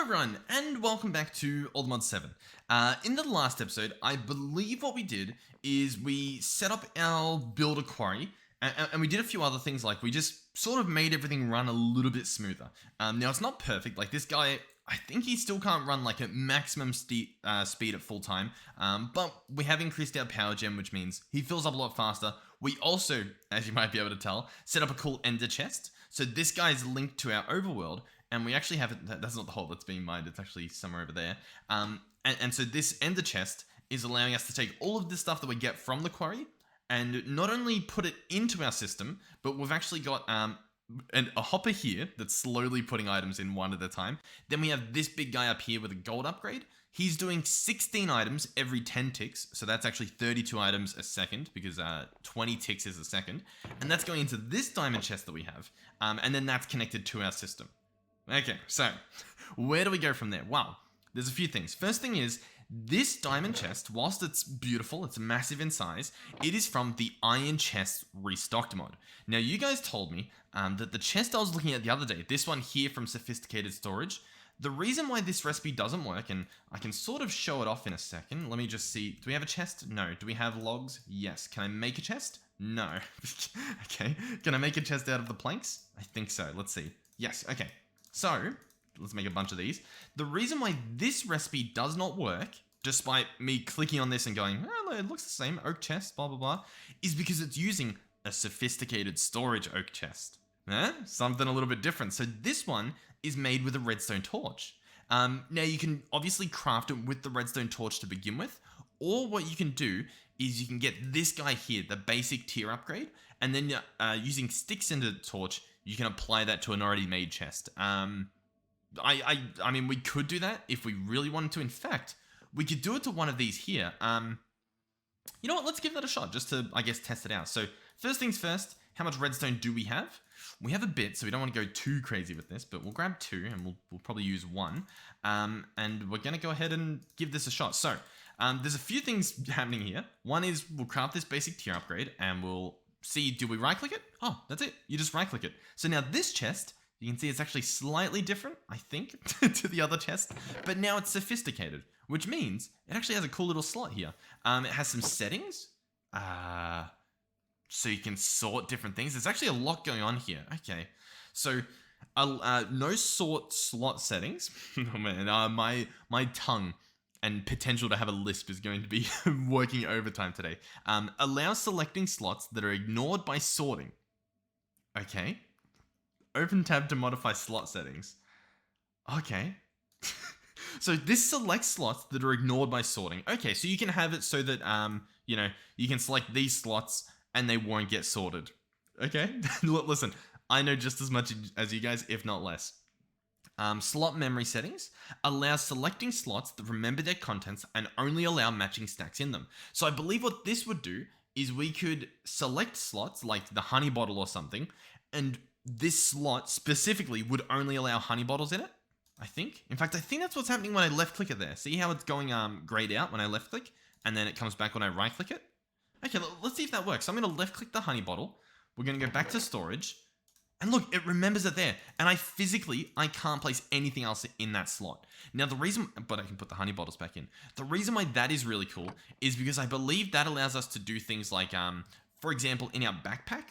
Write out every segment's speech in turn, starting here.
everyone, and welcome back to Allthemod 7. In the last episode, I believe what we did is we set up our builder quarry, and we did a few other things, like we just sort of made everything run a little bit smoother. Now, it's not perfect, like this guy, I think he still can't run like at maximum speed at full time, but we have increased our power gem, which means he fills up a lot faster. We also, as you might be able to tell, set up a cool ender chest. So this guy is linked to our overworld, and we actually have it. That's not the hole that's being mined. It's actually somewhere over there. And so this ender chest is allowing us to take all of the stuff that we get from the quarry and not only put it into our system, but we've actually got a hopper here that's slowly putting items in one at a time. Then we have this big guy up here with a gold upgrade. He's doing 16 items every 10 ticks, so that's actually 32 items a second, because 20 ticks is a second. And that's going into this diamond chest that we have, and then that's connected to our system. Okay, so where do we go from there? Well, there's a few things. First thing is, this diamond chest, whilst it's beautiful, it's massive in size, it is from the Iron Chest Restocked mod. Now, you guys told me that the chest I was looking at the other day, this one here from Sophisticated Storage, the reason why this recipe doesn't work, and I can sort of show it off in a second. Let me just see. Do we have a chest? No. Do we have logs? Yes. Can I make a chest? No. Okay. Can I make a chest out of the planks? I think so. Let's see. Yes. Okay. So, let's make a bunch of these. The reason why this recipe does not work, despite me clicking on this and going, oh, it looks the same, oak chest, blah, blah, blah, is because it's using a sophisticated storage oak chest. Something a little bit different. So this one is made with a redstone torch. Now, you can obviously craft it with the redstone torch to begin with, or what you can do is you can get this guy here, the basic tier upgrade, and then using sticks into the torch, you can apply that to an already made chest. I mean, we could do that if we really wanted to. In fact, we could do it to one of these here. You know what? Let's give that a shot just to, I guess, test it out. So first things first, how much redstone do we have? We have a bit, so we don't want to go too crazy with this, but we'll grab 2 and we'll probably use 1. And we're going to go ahead and give this a shot. So there's a few things happening here. One is we'll craft this basic tier upgrade and we'll see, do we right click it? Oh, that's it. You just right click it. So now this chest, you can see it's actually slightly different, I think, to the other chest, but now it's sophisticated, which means it actually has a cool little slot here. It has some settings, so you can sort different things. There's actually a lot going on here. Okay, so no sort slot settings. Oh man, my tongue and potential to have a lisp is going to be working overtime today. Allow selecting slots that are ignored by sorting. Okay. Open tab to modify slot settings. Okay. So this selects slots that are ignored by sorting. Okay, so you can have it so that, you can select these slots and they won't get sorted. Okay? Listen, I know just as much as you guys, if not less. Slot memory settings allows selecting slots that remember their contents and only allow matching stacks in them. So I believe what this would do is we could select slots like the honey bottle or something, and this slot specifically would only allow honey bottles in it, I think. In fact, I think that's what's happening when I left click it there. See how it's going grayed out when I left click, and then it comes back when I right click it? Okay, let's see if that works. So I'm going to left click the honey bottle. We're going to go back to storage. And look, it remembers it there. And I can't place anything else in that slot. Now the reason, but I can put the honey bottles back in. The reason why that is really cool is because I believe that allows us to do things like, for example, in our backpack,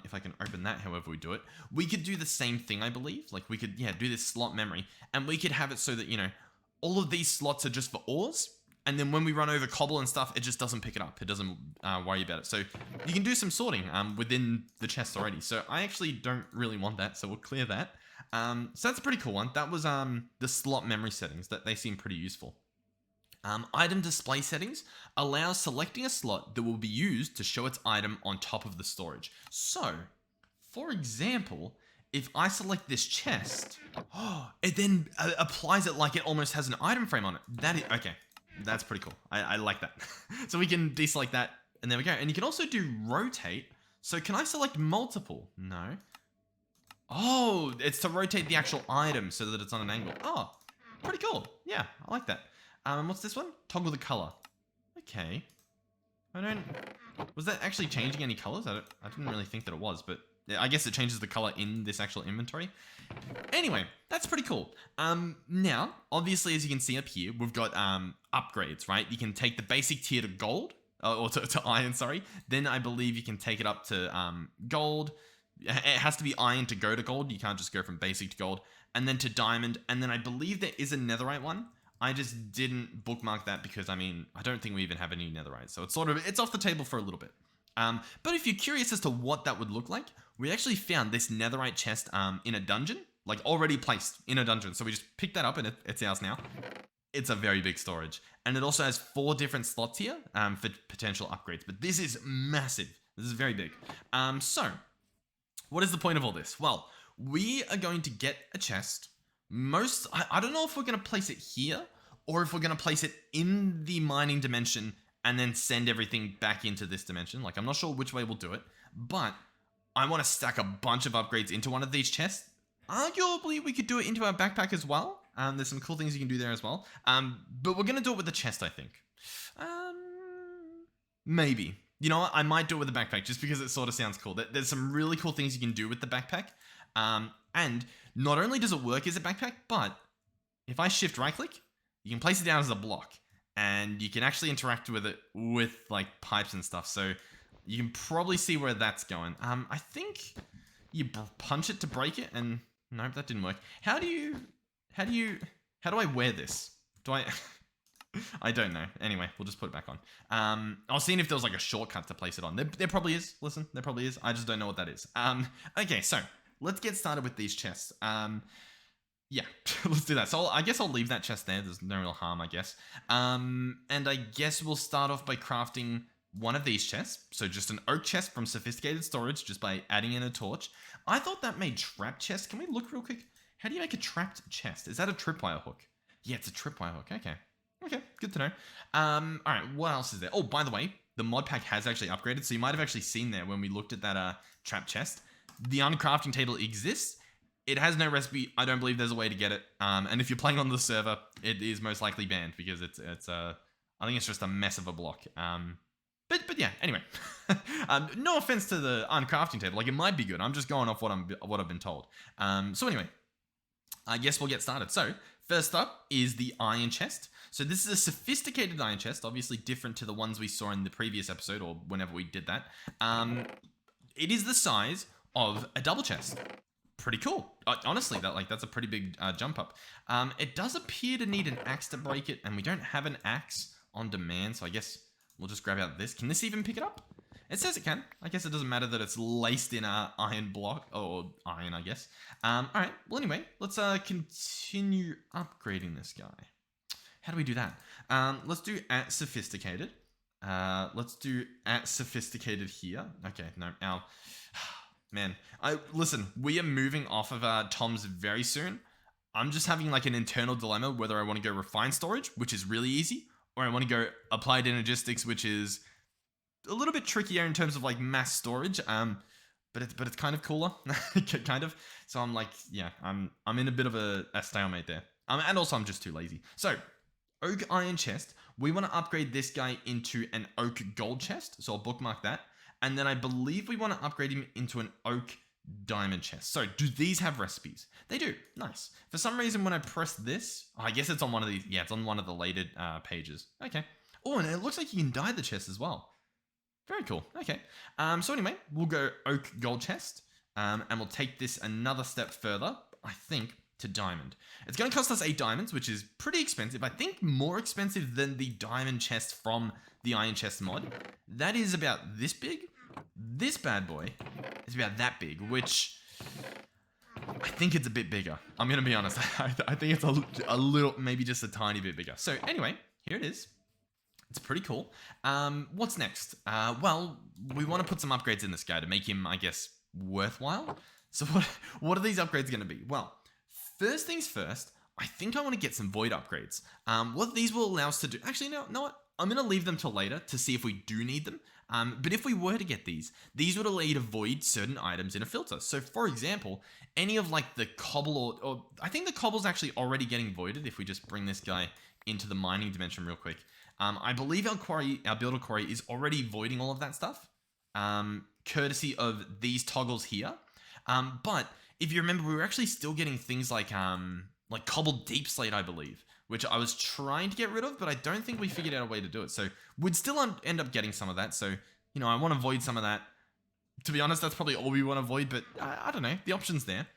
if I can open that however we do it, we could do the same thing, I believe. Like we could, do this slot memory, and we could have it so that, all of these slots are just for ores, and then when we run over cobble and stuff, it just doesn't pick it up. It doesn't worry about it. So you can do some sorting within the chest already. So I actually don't really want that, so we'll clear that. So that's a pretty cool one. That was the slot memory settings. That they seem pretty useful. Item display settings allows selecting a slot that will be used to show its item on top of the storage. So, for example, if I select this chest, it then applies it like it almost has an item frame on it. Okay, that's pretty cool. I like that. So we can deselect that, and there we go. And you can also do rotate. So can I select multiple? No. Oh, it's to rotate the actual item so that it's on an angle. Oh, pretty cool. Yeah, I like that. What's this one? Toggle the color. Okay. Was that actually changing any colors? I didn't really think that it was, but I guess it changes the color in this actual inventory. Anyway, that's pretty cool. Now, obviously, as you can see up here, we've got upgrades, right? You can take the basic tier to gold, or to iron, sorry. Then I believe you can take it up to gold. It has to be iron to go to gold. You can't just go from basic to gold. And then to diamond. And then I believe there is a netherite one. I just didn't bookmark that because, I mean, I don't think we even have any netherite. So it's off the table for a little bit. But if you're curious as to what that would look like, we actually found this netherite chest in a dungeon, like already placed in a dungeon. So we just picked that up and it's ours now. It's a very big storage. And it also has 4 different slots here for potential upgrades. But this is massive. This is very big. So what is the point of all this? Well, we are going to get a chest. I don't know if we're going to place it here or if we're going to place it in the mining dimension and then send everything back into this dimension. Like, I'm not sure which way we'll do it, but I want to stack a bunch of upgrades into one of these chests. Arguably, we could do it into our backpack as well. There's some cool things you can do there as well. But we're going to do it with the chest, I think. Maybe. You know what? I might do it with the backpack just because it sort of sounds cool. There's some really cool things you can do with the backpack. And not only does it work as a backpack, but if I shift right click, you can place it down as a block and you can actually interact with it with like pipes and stuff. So you can probably see where that's going. I think you punch it to break it and nope, that didn't work. How do I wear this? I don't know. Anyway, we'll just put it back on. I was seeing if there was like a shortcut to place it on. There probably is. Listen, there probably is. I just don't know what that is. Okay, so let's get started with these chests. Yeah, let's do that. So I guess I'll leave that chest there. There's no real harm, I guess. And I guess we'll start off by crafting one of these chests. So just an oak chest from sophisticated storage just by adding in a torch. I thought that made trap chests. Can we look real quick? How do you make a trapped chest? Is that a tripwire hook? Yeah, it's a tripwire hook. Okay. Okay, good to know. All right, what else is there? Oh, by the way, the mod pack has actually upgraded. So you might have actually seen there when we looked at that trap chest. The uncrafting table exists. It has no recipe. I don't believe there's a way to get it. And if you're playing on the server, it is most likely banned because it's I think it's just a mess of a block. But yeah, anyway. No offense to the uncrafting table. Like, it might be good. I'm just going off what I've been told. So anyway, I guess we'll get started. So first up is the iron chest. So this is a sophisticated iron chest, obviously different to the ones we saw in the previous episode or whenever we did that. It is the size of a double chest. Pretty cool. Honestly, that's a pretty big jump up. It does appear to need an axe to break it, and we don't have an axe on demand, so I guess we'll just grab out this. Can this even pick it up? It says it can. I guess it doesn't matter that it's laced in a iron block, or iron, I guess. Alright, well anyway, let's continue upgrading this guy. How do we do that? Let's do at sophisticated. Let's do at sophisticated here. Okay, no, our... Man, listen, we are moving off of Tom's very soon. I'm just having like an internal dilemma whether I want to go refined storage, which is really easy, or I want to go applied energistics, which is a little bit trickier in terms of like mass storage. But it's kind of cooler, kind of. So I'm like, yeah, I'm in a bit of a stalemate there. And also I'm just too lazy. So oak iron chest, we want to upgrade this guy into an oak gold chest. So I'll bookmark that. And then I believe we want to upgrade him into an oak diamond chest. So do these have recipes? They do. Nice. For some reason, when I press this, I guess it's on one of these. Yeah, it's on one of the later pages. Okay. Oh, and it looks like you can dye the chest as well. Very cool. Okay. So anyway, we'll go oak gold chest. And we'll take this another step further, I think, to diamond. It's going to cost us 8 diamonds, which is pretty expensive. I think more expensive than the diamond chest from the iron chest mod. That is about this big. This bad boy is about that big, which I think it's a bit bigger. I'm going to be honest. I think it's a little, maybe just a tiny bit bigger. So anyway, here it is. It's pretty cool. What's next? Well, we want to put some upgrades in this guy to make him, I guess, worthwhile. So what are these upgrades going to be? Well, first things first, I think I want to get some void upgrades. What these will allow us to do... Actually, no, know what? I'm going to leave them till later to see if we do need them. But if we were to get these would allow you to void certain items in a filter. So for example, any of like the cobble or I think the cobble's actually already getting voided if we just bring this guy into the mining dimension real quick. I believe our builder quarry is already voiding all of that stuff. courtesy of these toggles here. But if you remember, we were actually still getting things like cobbled deep slate, I believe, which I was trying to get rid of, but I don't think we figured out a way to do it. So we'd still end up getting some of that. So, you know, I want to avoid some of that. To be honest, that's probably all we want to avoid, but I don't know. The option's there.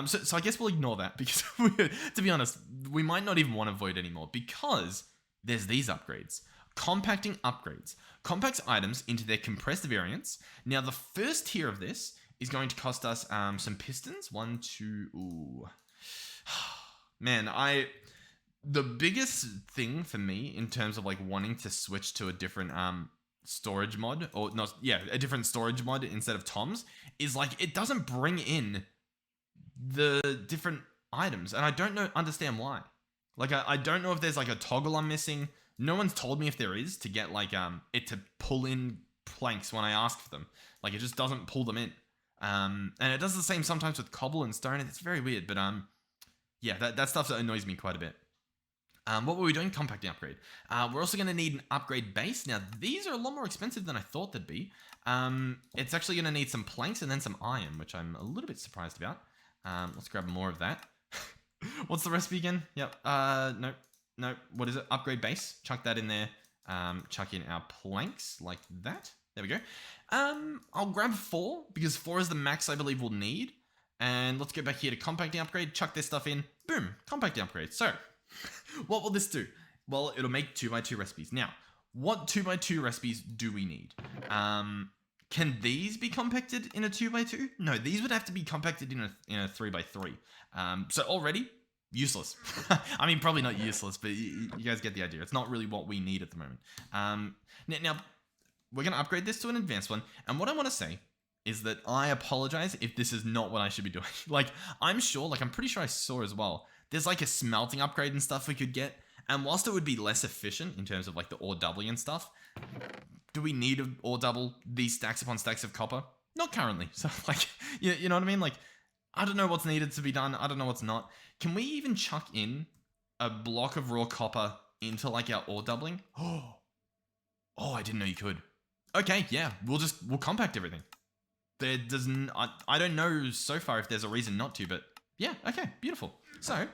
So I guess we'll ignore that because, to be honest, we might not even want to avoid anymore because there's these upgrades. Compacting upgrades. Compacts items into their compressed variants. Now, the first tier of this is going to cost us some pistons. 1, 2, ooh. Man, the biggest thing for me in terms of like wanting to switch to a different storage mod, or not, yeah, a different storage mod instead of Tom's, is like it doesn't bring in the different items, and I don't understand why. Like I don't know if there's like a toggle I'm missing. No one's told me if there is to get like it to pull in planks when I ask for them. Like it just doesn't pull them in. And it does the same sometimes with cobble and stone. It's very weird, but yeah, that stuff annoys me quite a bit. What were we doing? Compacting upgrade. We're also going to need an upgrade base. Now, these are a lot more expensive than I thought they'd be. It's actually going to need some planks and then some iron, which I'm a little bit surprised about. Let's grab more of that. What's the recipe again? Yep. No. What is it? Upgrade base. Chuck that in there. Chuck in our planks like that. There we go. I'll grab 4 because 4 is the max I believe we'll need. And let's go back here to compacting upgrade. Chuck this stuff in. Boom. Compacting upgrade. So, what will this do? Well, it'll make 2x2 recipes. Now, what 2x2 recipes do we need? Can these be compacted in a 2x2? No, these would have to be compacted in a 3x3. So already, useless. I mean, probably not useless, but you guys get the idea. It's not really what we need at the moment. Now, we're going to upgrade this to an advanced one. And what I want to say is that I apologize if this is not what I should be doing. Like, I'm pretty sure I saw as well. There's like a smelting upgrade and stuff we could get. And whilst it would be less efficient in terms of like the ore doubling and stuff, do we need an ore double these stacks upon stacks of copper? Not currently. So like, you know what I mean? Like, I don't know what's needed to be done. I don't know what's not. Can we even chuck in a block of raw copper into like our ore doubling? Oh, I didn't know you could. Okay, yeah, we'll compact everything. There doesn't, I don't know so far if there's a reason not to, but yeah, okay, beautiful. So,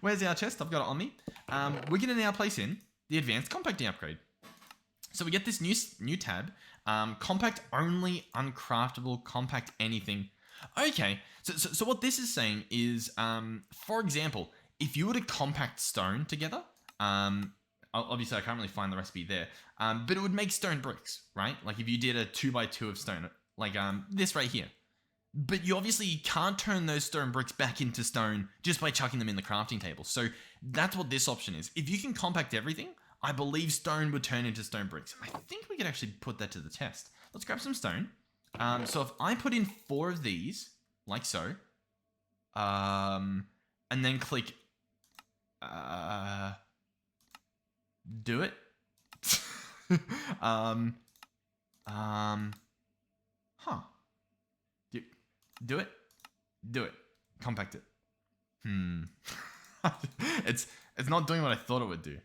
where's our chest? I've got it on me. We're going to now place in the advanced compacting upgrade. So we get this new tab, compact only, uncraftable, compact anything. Okay, so what this is saying is, for example, if you were to compact stone together, obviously I can't really find the recipe there, but it would make stone bricks, right? Like if you did a 2x2 of stone, like this right here. But you obviously can't turn those stone bricks back into stone just by chucking them in the crafting table. So that's what this option is. If you can compact everything, I believe stone would turn into stone bricks. I think we could actually put that to the test. Let's grab some stone. So if I put in 4 of these, like so, and then click, do it. Do it. Compact it. It's not doing what I thought it would do.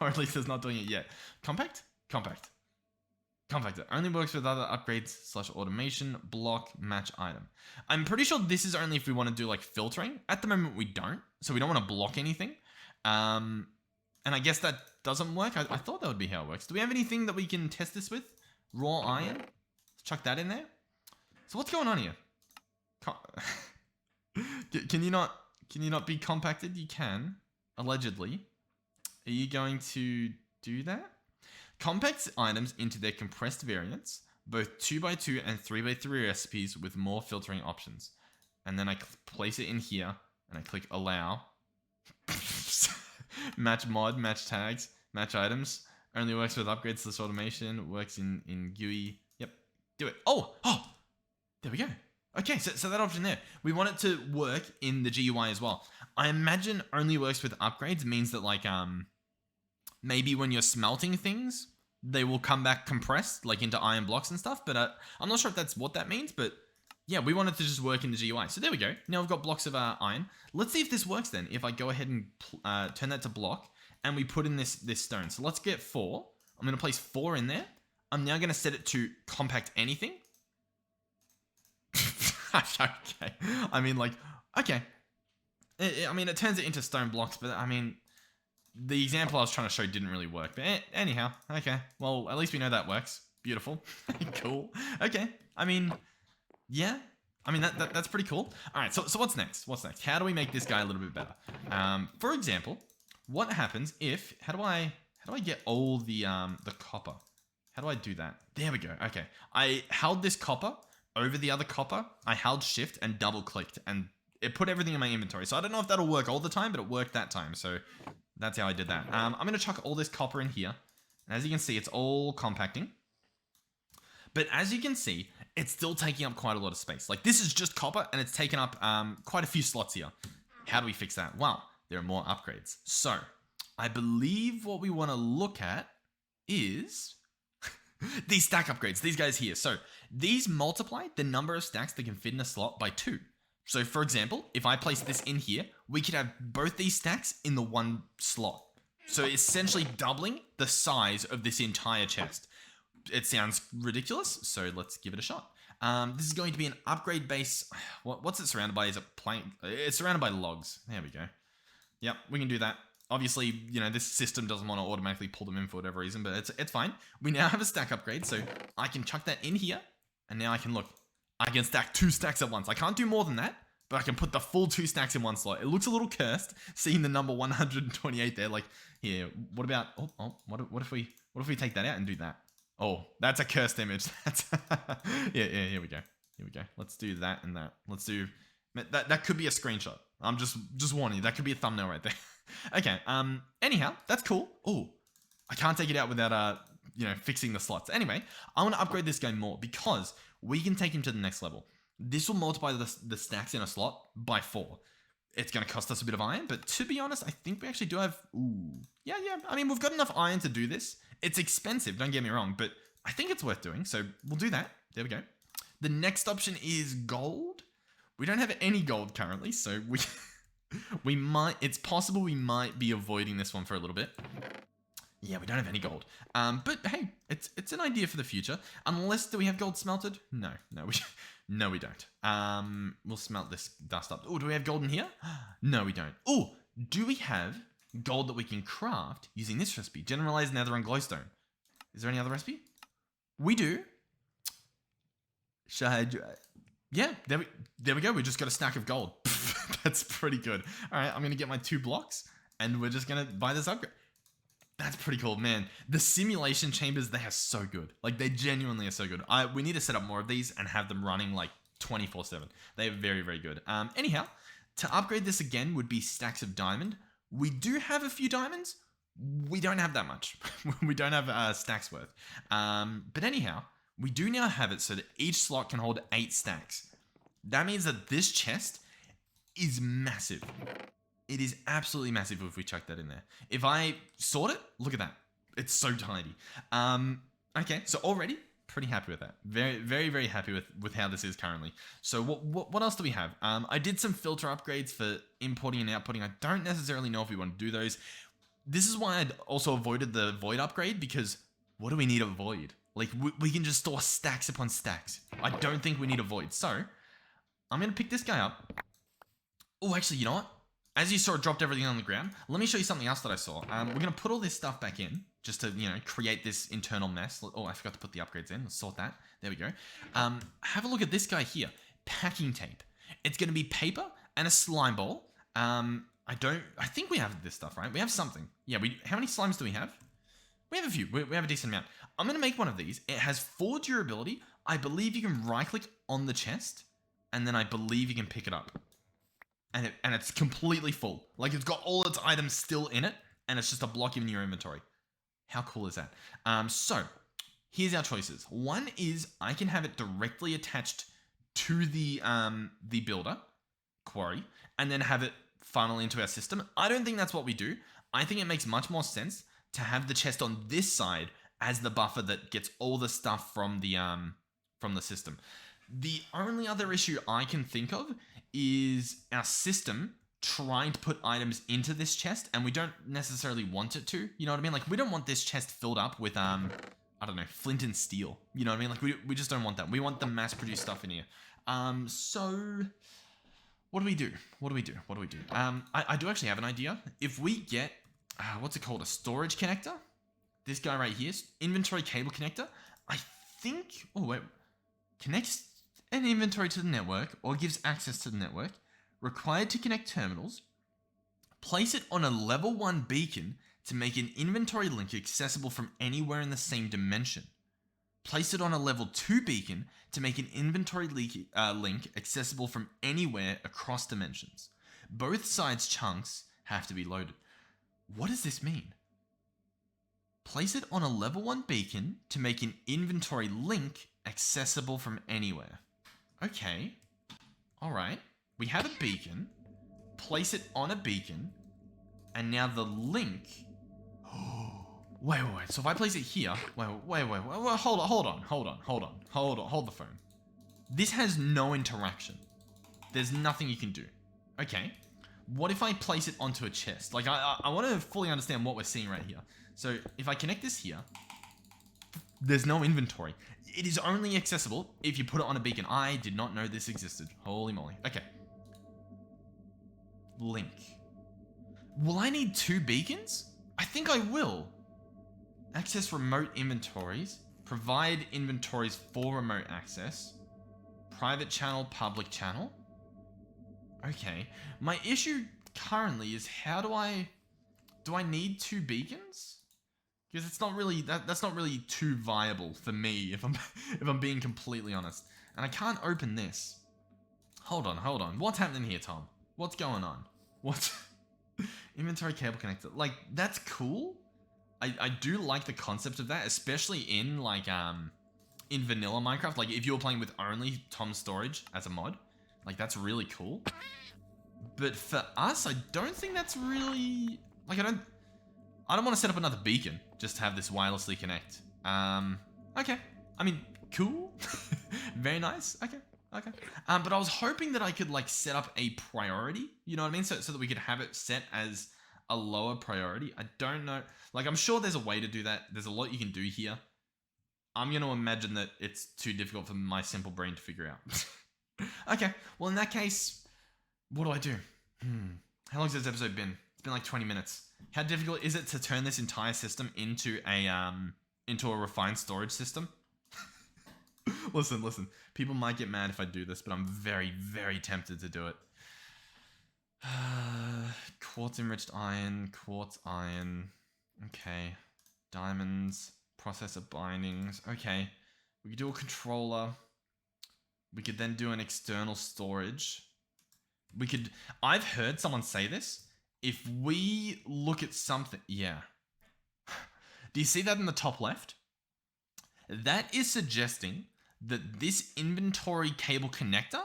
Or at least it's not doing it yet. Compact it. Only works with other upgrades / automation, block, match item. I'm pretty sure this is only if we want to do like filtering. At the moment we don't, so we don't want to block anything. And I guess that doesn't work. I thought that would be how it works. Do we have anything that we can test this with? Raw iron? Let's chuck that in there. So what's going on here? Can you not be compacted? You can, allegedly. Are you going to do that? Compacts items into their compressed variants, both 2x2 and 3x3 recipes with more filtering options. And then I place it in here, and I click allow. Match mod, match tags, match items. Only works with upgrades / automation. Works in GUI. Yep, do it. Oh, there we go. Okay, so that option there. We want it to work in the GUI as well. I imagine only works with upgrades means that like maybe when you're smelting things, they will come back compressed like into iron blocks and stuff. But I'm not sure if that's what that means. But yeah, we want it to just work in the GUI. So there we go. Now we've got blocks of iron. Let's see if this works then. If I go ahead and turn that to block and we put in this stone. So let's get 4. I'm going to place 4 in there. I'm now going to set it to compact anything. Okay. I mean, like, okay. I mean, it turns it into stone blocks, but I mean, the example I was trying to show didn't really work. But anyhow, okay. Well, at least we know that works. Beautiful. Cool. Okay. I mean, yeah. I mean, that's pretty cool. All right, so what's next? What's next? How do we make this guy a little bit better? For example, what happens if... How do I get all the copper? How do I do that? There we go. Okay. I held this copper over the other copper. I held shift and double clicked, and it put everything in my inventory. So I don't know if that'll work all the time, but it worked that time. So that's how I did that. I'm going to chuck all this copper in here. And as you can see, it's all compacting. But as you can see, it's still taking up quite a lot of space. Like, this is just copper, and it's taken up quite a few slots here. How do we fix that? Well, there are more upgrades. So I believe what we want to look at is these stack upgrades, these guys here. So these multiply the number of stacks that can fit in a slot by 2. So for example, if I place this in here, we could have both these stacks in the one slot. So essentially doubling the size of this entire chest. It sounds ridiculous, so let's give it a shot. This is going to be an upgrade base. What's it surrounded by? Is it plank? It's surrounded by logs. There we go. Yep, we can do that. Obviously, you know, this system doesn't want to automatically pull them in for whatever reason, but it's fine. We now have a stack upgrade, so I can chuck that in here, and now I can look. I can stack 2 stacks at once. I can't do more than that, but I can put the full 2 stacks in one slot. It looks a little cursed, seeing the number 128 there. Like, here, what about... what if we take that out and do that? Oh, that's a cursed image. That's yeah, here we go. Here we go. Let's do that and that. Let's do... That could be a screenshot. I'm just warning you. That could be a thumbnail right there. Okay, anyhow, that's cool. Oh, I can't take it out without, you know, fixing the slots. Anyway, I want to upgrade this guy more because we can take him to the next level. This will multiply the stacks in a slot by 4. It's going to cost us a bit of iron, but to be honest, I think we actually do have... Ooh. Yeah. I mean, we've got enough iron to do this. It's expensive, don't get me wrong, but I think it's worth doing, so we'll do that. There we go. The next option is gold. We don't have any gold currently, so we might... It's possible we might be avoiding this one for a little bit. Yeah, we don't have any gold. But hey, it's an idea for the future. Unless, do we have gold smelted? No, we don't. We'll smelt this dust up. Oh, do we have gold in here? No, we don't. Oh, do we have gold that we can craft using this recipe? Generalized nether and glowstone. Is there any other recipe? We do. Yeah, there we go. We just got a stack of gold. That's pretty good. All right, I'm going to get my 2 blocks, and we're just going to buy this upgrade. That's pretty cool, man. The simulation chambers, they are so good. Like, they genuinely are so good. We need to set up more of these and have them running, like, 24/7. They are very, very good. Anyhow, to upgrade this again would be stacks of diamond. We do have a few diamonds. We don't have that much. We don't have stacks worth. But anyhow, we do now have it so that each slot can hold 8 stacks. That means that this chest is massive. It is absolutely massive if we chuck that in there. If I sort it, look at that. It's so tiny. Okay, so already pretty happy with that. Very, very, very happy with how this is currently. So what else do we have? I did some filter upgrades for importing and outputting. I don't necessarily know if we want to do those. This is why I'd also avoided the void upgrade, because what do we need a void? Like, we can just store stacks upon stacks. I don't think we need a void. So I'm going to pick this guy up. Oh, actually, you know what? As you saw, it dropped everything on the ground. Let me show you something else that I saw. We're going to put all this stuff back in just to, you know, create this internal mess. Oh, I forgot to put the upgrades in. Let's sort that. There we go. Have a look at this guy here. Packing tape. It's going to be paper and a slime ball. I think we have this stuff, right? We have something. Yeah, how many slimes do we have? We have a few. We have a decent amount. I'm going to make one of these. It has 4 durability. I believe you can right-click on the chest, and then I believe you can pick it up. And it's completely full. Like, it's got all its items still in it, and it's just a block in your inventory. How cool is that? So, here's our choices. One is I can have it directly attached to the builder quarry, and then have it funnel into our system. I don't think that's what we do. I think it makes much more sense to have the chest on this side as the buffer that gets all the stuff from the system. The only other issue I can think of is our system trying to put items into this chest, and we don't necessarily want it to. You know what I mean? Like, we don't want this chest filled up with, I don't know, flint and steel. You know what I mean? Like, we just don't want that. We want the mass-produced stuff in here. So what do we do? What do we do? What do we do? I do actually have an idea. If we get, what's it called? A storage connector? This guy right here, inventory cable connector. I think, oh wait, connects an inventory to the network or gives access to the network. Required to connect terminals. Place it on a level 1 beacon to make an inventory link accessible from anywhere in the same dimension. Place it on a level 2 beacon to make an inventory link accessible from anywhere across dimensions. Both sides chunks have to be loaded. What does this mean? Place it on a level 1 beacon to make an inventory link accessible from anywhere. Okay. Alright. We have a beacon. Place it on a beacon. And now the link... Wait. So if I place it here... Wait. Hold the phone. This has no interaction. There's nothing you can do. Okay. What if I place it onto a chest? Like, I want to fully understand what we're seeing right here. So if I connect this here... There's no inventory. It is only accessible if you put it on a beacon. I did not know this existed. Holy moly. Okay. Link. Will I need 2 beacons? I think I will. Access remote inventories. Provide inventories for remote access. Private channel, public channel. Okay. My issue currently is how do I need 2 beacons? Because it's not really that's not really too viable for me if I'm being completely honest. And I can't open this. Hold on. What's happening here, Tom? What's going on? What? Inventory cable connector. Like, that's cool. I do like the concept of that, especially in like in vanilla Minecraft. Like if you were playing with only Tom's storage as a mod, like that's really cool. But for us, I don't think that's really like I don't want to set up another beacon just to have this wirelessly connect. Okay. I mean, cool. Very nice. Okay. But I was hoping that I could like set up a priority, you know what I mean? So that we could have it set as a lower priority. I don't know. Like, I'm sure there's a way to do that. There's a lot you can do here. I'm going to imagine that it's too difficult for my simple brain to figure out. Okay. Well, in that case, what do I do? How long has this episode been? It's been like 20 minutes. How difficult is it to turn this entire system into a refined storage system? Listen. People might get mad if I do this, but I'm very, very tempted to do it. Quartz enriched iron, quartz iron. Okay. Diamonds, processor bindings. Okay. We could do a controller. We could then do an external storage. I've heard someone say this. If we look at something, yeah. Do you see that in the top left? That is suggesting that this inventory cable connector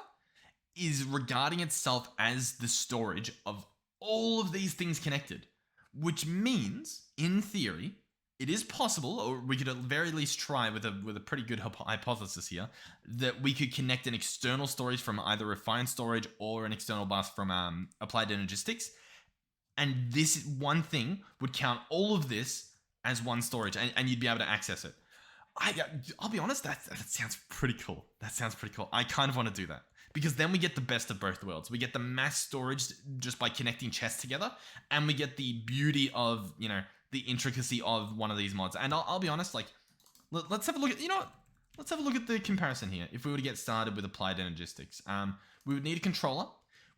is regarding itself as the storage of all of these things connected, which means, in theory, it is possible, or we could at the very least try with a pretty good hypothesis here, that we could connect an external storage from either refined storage or an external bus from applied energistics, and this one thing would count all of this as one storage, and you'd be able to access it. I'll be honest, that sounds pretty cool. I kind of want to do that. Because then we get the best of both worlds. We get the mass storage just by connecting chests together, and we get the beauty of, you know, the intricacy of one of these mods. And I'll be honest, like, let's have a look at, you know what? Let's have a look at the comparison here. If we were to get started with applied energistics, we would need a controller,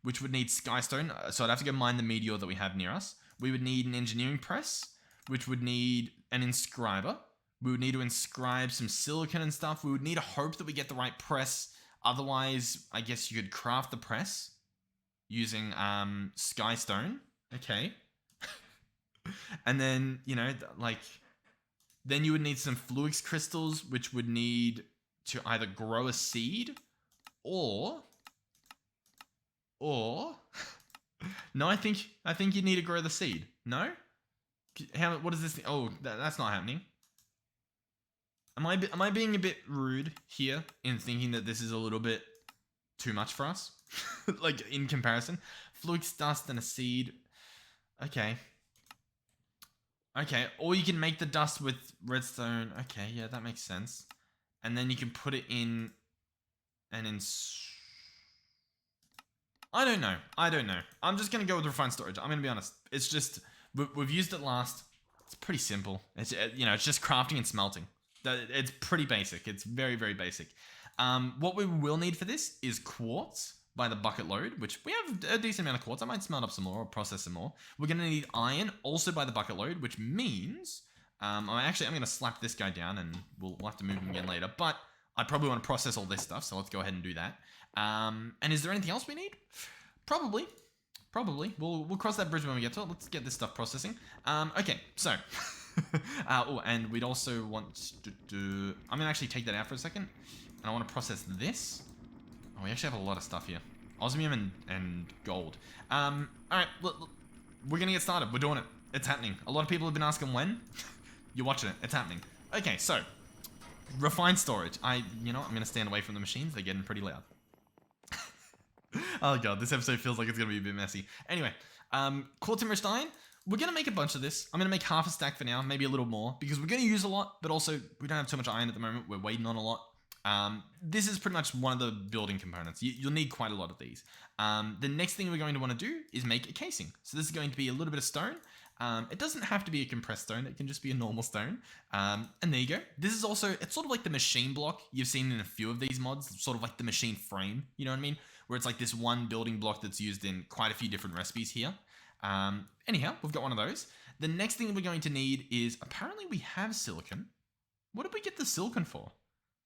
which would need skystone. So I'd have to go mine the meteor that we have near us. We would need an engineering press, which would need an inscriber. We would need to inscribe some silicon and stuff. We would need to hope that we get the right press. Otherwise, I guess you could craft the press using skystone. Okay. And then, you know, like, then you would need some fluix crystals, which would need to either grow a seed or no, I think you need to grow the seed. No? What is this thing? Oh, that's not happening. Am I being a bit rude here in thinking that this is a little bit too much for us? Like, in comparison? Fluix dust and a seed. Okay. Or you can make the dust with redstone. Okay, yeah, that makes sense. And then you can put it in And then... I don't know. I'm just going to go with refined storage. I'm going to be honest. It's just... We've used it last. It's pretty simple. It's, you know, it's just crafting and smelting. It's pretty basic. It's very, very basic. What we will need for this is quartz by the bucket load, which we have a decent amount of quartz. I might smelt up some more or process some more. We're going to need iron also by the bucket load, which means... I'm going to slap this guy down and we'll have to move him again later. But I probably want to process all this stuff, so let's go ahead and do that. And is there anything else we need? Probably. We'll cross that bridge when we get to it. Let's get this stuff processing. Okay, so... oh, and we'd also want to do... I'm going to actually take that out for a second. And I want to process this. Oh, we actually have a lot of stuff here. Osmium and gold. Alright, look, we're going to get started. We're doing it. It's happening. A lot of people have been asking when. You're watching it. It's happening. Okay, so... refined storage. You know, I'm going to stand away from the machines. They're getting pretty loud. Oh god, this episode feels like it's going to be a bit messy. Anyway, quartz enriched iron. We're going to make a bunch of this. I'm going to make half a stack for now, maybe a little more, because we're going to use a lot, but also we don't have too much iron at the moment. We're waiting on a lot. This is pretty much one of the building components. You'll need quite a lot of these. The next thing we're going to want to do is make a casing. So this is going to be a little bit of stone. It doesn't have to be a compressed stone. It can just be a normal stone. And there you go. This is also, it's sort of like the machine block you've seen in a few of these mods, sort of like the machine frame, you know what I mean? Where it's like this one building block that's used in quite a few different recipes here. Anyhow, we've got one of those. The next thing we're going to need is, apparently we have silicon. What did we get the silicon for?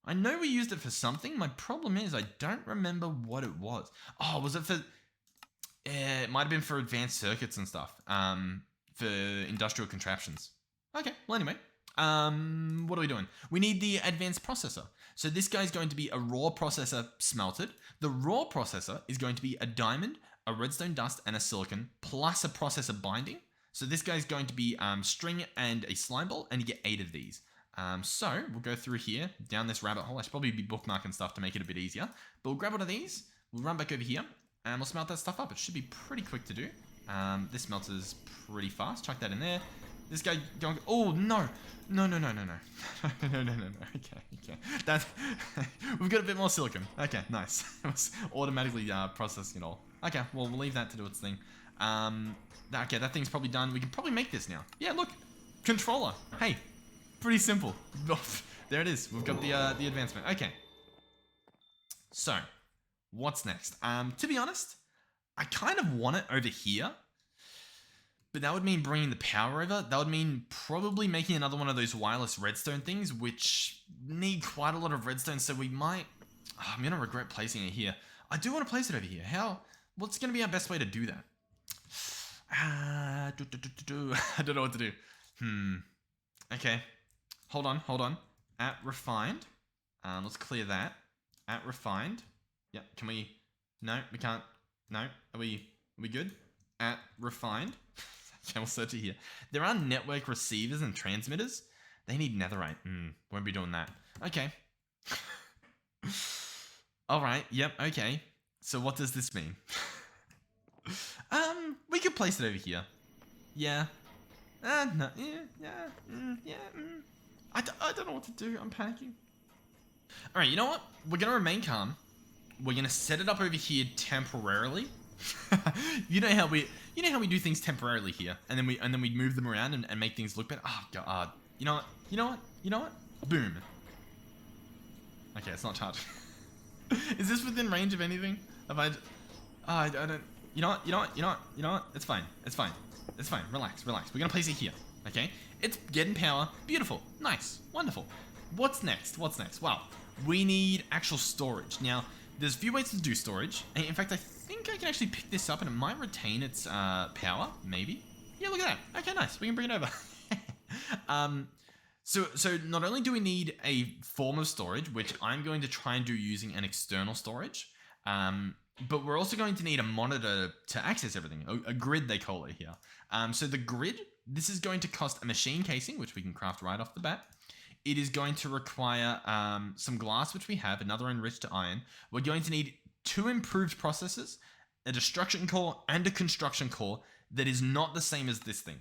I know we used it for something. My problem is I don't remember what it was. Oh, was it for... it might have been for advanced circuits and stuff. For industrial contraptions. Okay, well anyway. What are we doing? We need the advanced processor. So this guy's going to be a raw processor smelted. The raw processor is going to be a diamond, a redstone dust, and a silicon, plus a processor binding. So this guy's going to be string and a slime ball, and you get 8 of these. So we'll go through here, down this rabbit hole. I should probably be bookmarking stuff to make it a bit easier. But we'll grab one of these, we'll run back over here, and we'll smelt that stuff up. It should be pretty quick to do. This smelter's pretty fast. Chuck that in there. This guy going... Oh, no. No. Okay. That's... We've got a bit more silicon. Okay, nice. It was automatically processing it all. Okay, well, we'll leave that to do its thing. Okay, that thing's probably done. We can probably make this now. Yeah, look. Controller. Hey. Pretty simple. There it is. We've got the advancement. Okay. So, what's next? To be honest, I kind of want it over here. But that would mean bringing the power over. That would mean probably making another one of those wireless redstone things, which need quite a lot of redstone, so we might... Oh, I'm going to regret placing it here. I do want to place it over here. How? What's going to be our best way to do that? I don't know what to do. Okay. Hold on. At refined. Let's clear that. At refined. Yeah, can we... No, we can't. No, are we good? At refined. Okay, we'll search it here. There are network receivers and transmitters. They need netherite. Won't be doing that. Okay. Alright, yep, okay. So what does this mean? We could place it over here. Yeah. No, yeah. I don't know what to do. I'm panicking. Alright, you know what? We're gonna remain calm. We're gonna set it up over here temporarily. you know how we do things temporarily here, and then we move them around and make things look better. Oh god. You know what? Boom. Okay, it's not charged. Is this within range of anything? Have I don't... You know what? It's fine. Relax. We're gonna place it here. Okay? It's getting power. Beautiful. Nice. Wonderful. What's next? Well, we need actual storage. Now, there's a few ways to do storage. In fact, I think I can actually pick this up and it might retain its power, maybe. Yeah, look at that. Okay, nice. We can bring it over. So not only do we need a form of storage, which I'm going to try and do using an external storage, but we're also going to need a monitor to access everything. A grid, they call it here. So the grid, this is going to cost a machine casing, which we can craft right off the bat. It is going to require some glass, which we have, another enriched iron. We're going to need 2 improved processors, a destruction core, and a construction core that is not the same as this thing.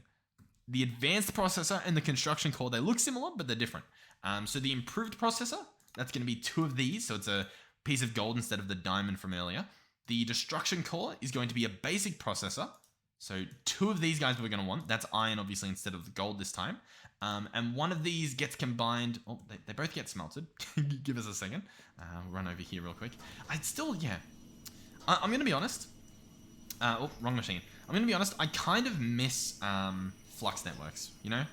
The advanced processor and the construction core, they look similar, but they're different. So the improved processor, that's going to be 2 of these. So it's a piece of gold instead of the diamond from earlier. The destruction core is going to be a basic processor. So 2 of these guys we're going to want. That's iron, obviously, instead of the gold this time. And one of these gets combined. Oh, they both get smelted. Give us a second. Run over here real quick. I'm going to be honest. Oh, wrong machine. I'm going to be honest. I kind of miss Flux networks, you know?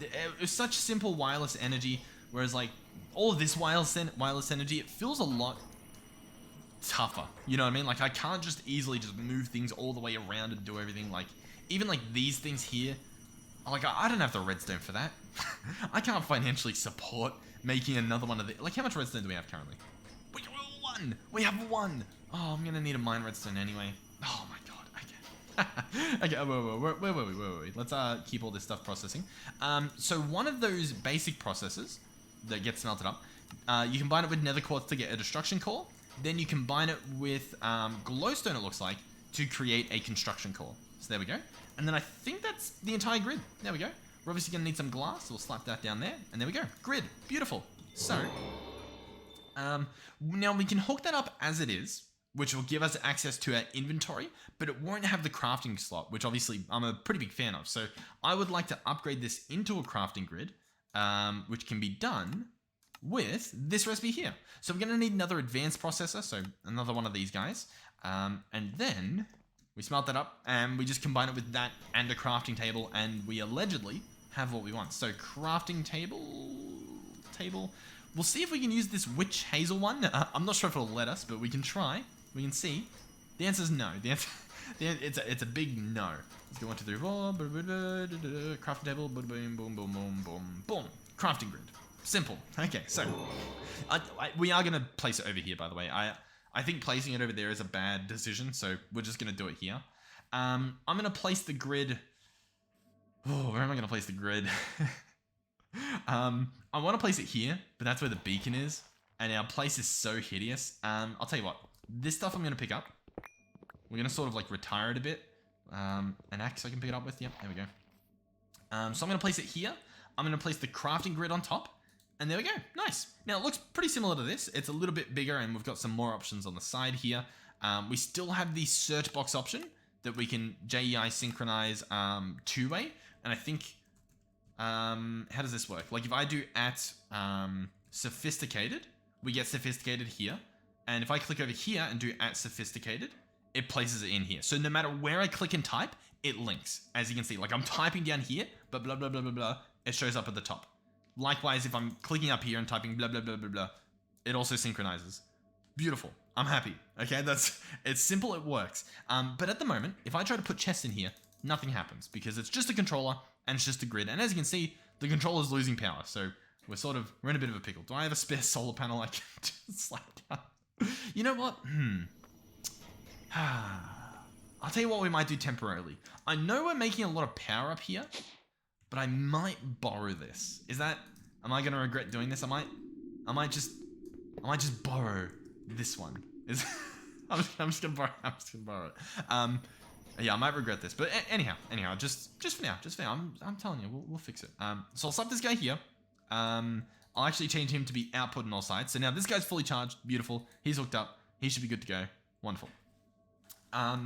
It was such simple wireless energy, whereas like all of this wireless energy, it feels a lot tougher. You know what I mean? Like I can't just easily just move things all the way around and do everything. Like even like these things here, like I don't have the redstone for that. I can't financially support making another one of the. Like how much redstone do we have currently? We have one. Oh, I'm gonna need a mine redstone anyway. Oh my god. Okay. Okay. Wait. Let's keep all this stuff processing. So one of those basic processors that gets smelted up, you combine it with nether quartz to get a destruction core. Then you combine it with glowstone, it looks like, to create a construction core. So there we go. And then I think that's the entire grid. There we go. We're obviously going to need some glass, so we'll slap that down there. And there we go. Grid. Beautiful. So, now we can hook that up as it is, which will give us access to our inventory, but it won't have the crafting slot, which obviously I'm a pretty big fan of. So I would like to upgrade this into a crafting grid, which can be done with this recipe here. So we're going to need another advanced processor, so another one of these guys. And then we smelt that up and we just combine it with that and a crafting table, and we allegedly have what we want. So crafting table. We'll see if we can use this witch hazel one. I'm not sure if it'll let us, but we can try. We can see. The answer is no. It's a big no. Let's go 1, 2, 3, 4. Crafting table. Boom, boom, boom, boom, boom, boom. Crafting grid. Simple. Okay, so we are going to place it over here, by the way. I think placing it over there is a bad decision, so we're just going to do it here. I'm going to place the grid. Oh, where am I going to place the grid? I want to place it here, but that's where the beacon is, and our place is so hideous. I'll tell you what. This stuff I'm going to pick up. We're going to sort of like retire it a bit. An axe I can pick it up with. Yep, there we go. So I'm going to place it here. I'm going to place the crafting grid on top. And there we go. Nice. Now, it looks pretty similar to this. It's a little bit bigger, and we've got some more options on the side here. We still have the search box option that we can JEI synchronize two-way. And I think, how does this work? Like, if I do at sophisticated, we get sophisticated here. And if I click over here and do at sophisticated, it places it in here. So no matter where I click and type, it links. As you can see, like I'm typing down here, but blah, blah, blah, blah, blah, it shows up at the top. Likewise, if I'm clicking up here and typing blah, blah, blah, blah, blah, it also synchronizes. Beautiful. I'm happy. Okay, it's simple, it works. But at the moment, if I try to put chests in here, nothing happens because it's just a controller and it's just a grid. And as you can see, the controller's losing power. So we're in a bit of a pickle. Do I have a spare solar panel I can just slap down? You know what? I'll tell you what we might do temporarily. I know we're making a lot of power up here, but I might borrow this. Am I gonna regret doing this? I might just borrow this one. I'm just gonna borrow it. Yeah, I might regret this, but anyhow, just for now, I'm telling you, we'll fix it. So I'll slap this guy here. I'll actually change him to be output on all sides. So now this guy's fully charged, beautiful. He's hooked up. He should be good to go. Wonderful. How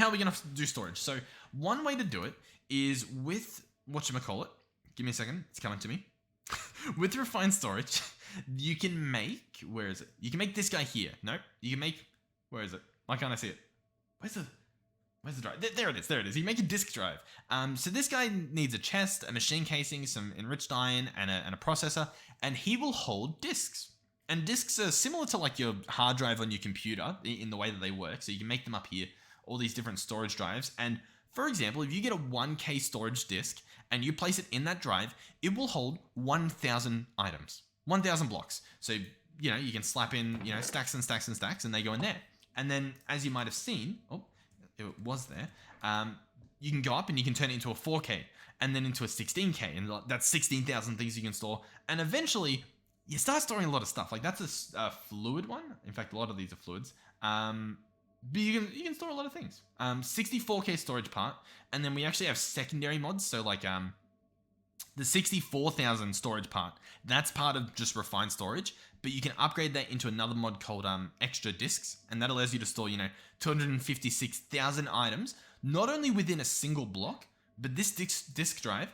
are we gonna do storage? So one way to do it is with whatchamacallit. Give me a second. It's coming to me. With refined storage, you can make... Where is it? You can make this guy here. Nope. You can make... Where is it? Why can't I see it? Where's the drive? There it is. There it is. You make a disk drive. So this guy needs a chest, a machine casing, some enriched iron, and a processor, and he will hold disks. And disks are similar to like your hard drive on your computer in the way that they work. So you can make them up here, all these different storage drives. And for example, if you get a 1K storage disk and you place it in that drive, it will hold 1,000 items, 1,000 blocks. So, you know, you can slap in, you know, stacks and stacks and stacks, and they go in there. And then, as you might have seen, oh, it was there, you can go up and you can turn it into a 4K and then into a 16K. And that's 16,000 things you can store. And eventually, you start storing a lot of stuff. Like, that's a fluid one. In fact, a lot of these are fluids. But you can store a lot of things. 64K storage part, and then we actually have secondary mods. So like The 64,000 storage part, that's part of just refined storage, but you can upgrade that into another mod called extra disks, and that allows you to store, 256,000 items, not only within a single block, but this disk drive,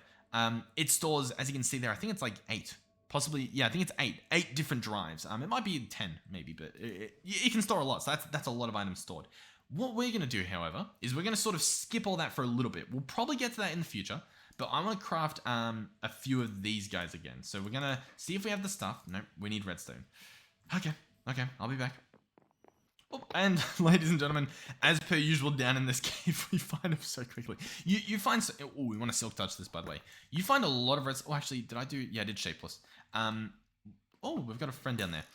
it stores, as you can see there, I think it's like 8. Possibly, yeah, I think it's 8 different drives. It might be 10 maybe, but it can store a lot, so that's a lot of items stored. What we're going to do, however, is we're going to sort of skip all that for a little bit. We'll probably get to that in the future, but I want to craft a few of these guys again. So we're going to see if we have the stuff. No, we need redstone. Okay, I'll be back. Oh, and ladies and gentlemen, as per usual down in this cave, we find them so quickly. You find... Oh, we want to silk touch this, by the way. You find a lot of redstone. Oh, actually, did I do... Yeah, I did shapeless. Oh, we've got a friend down there.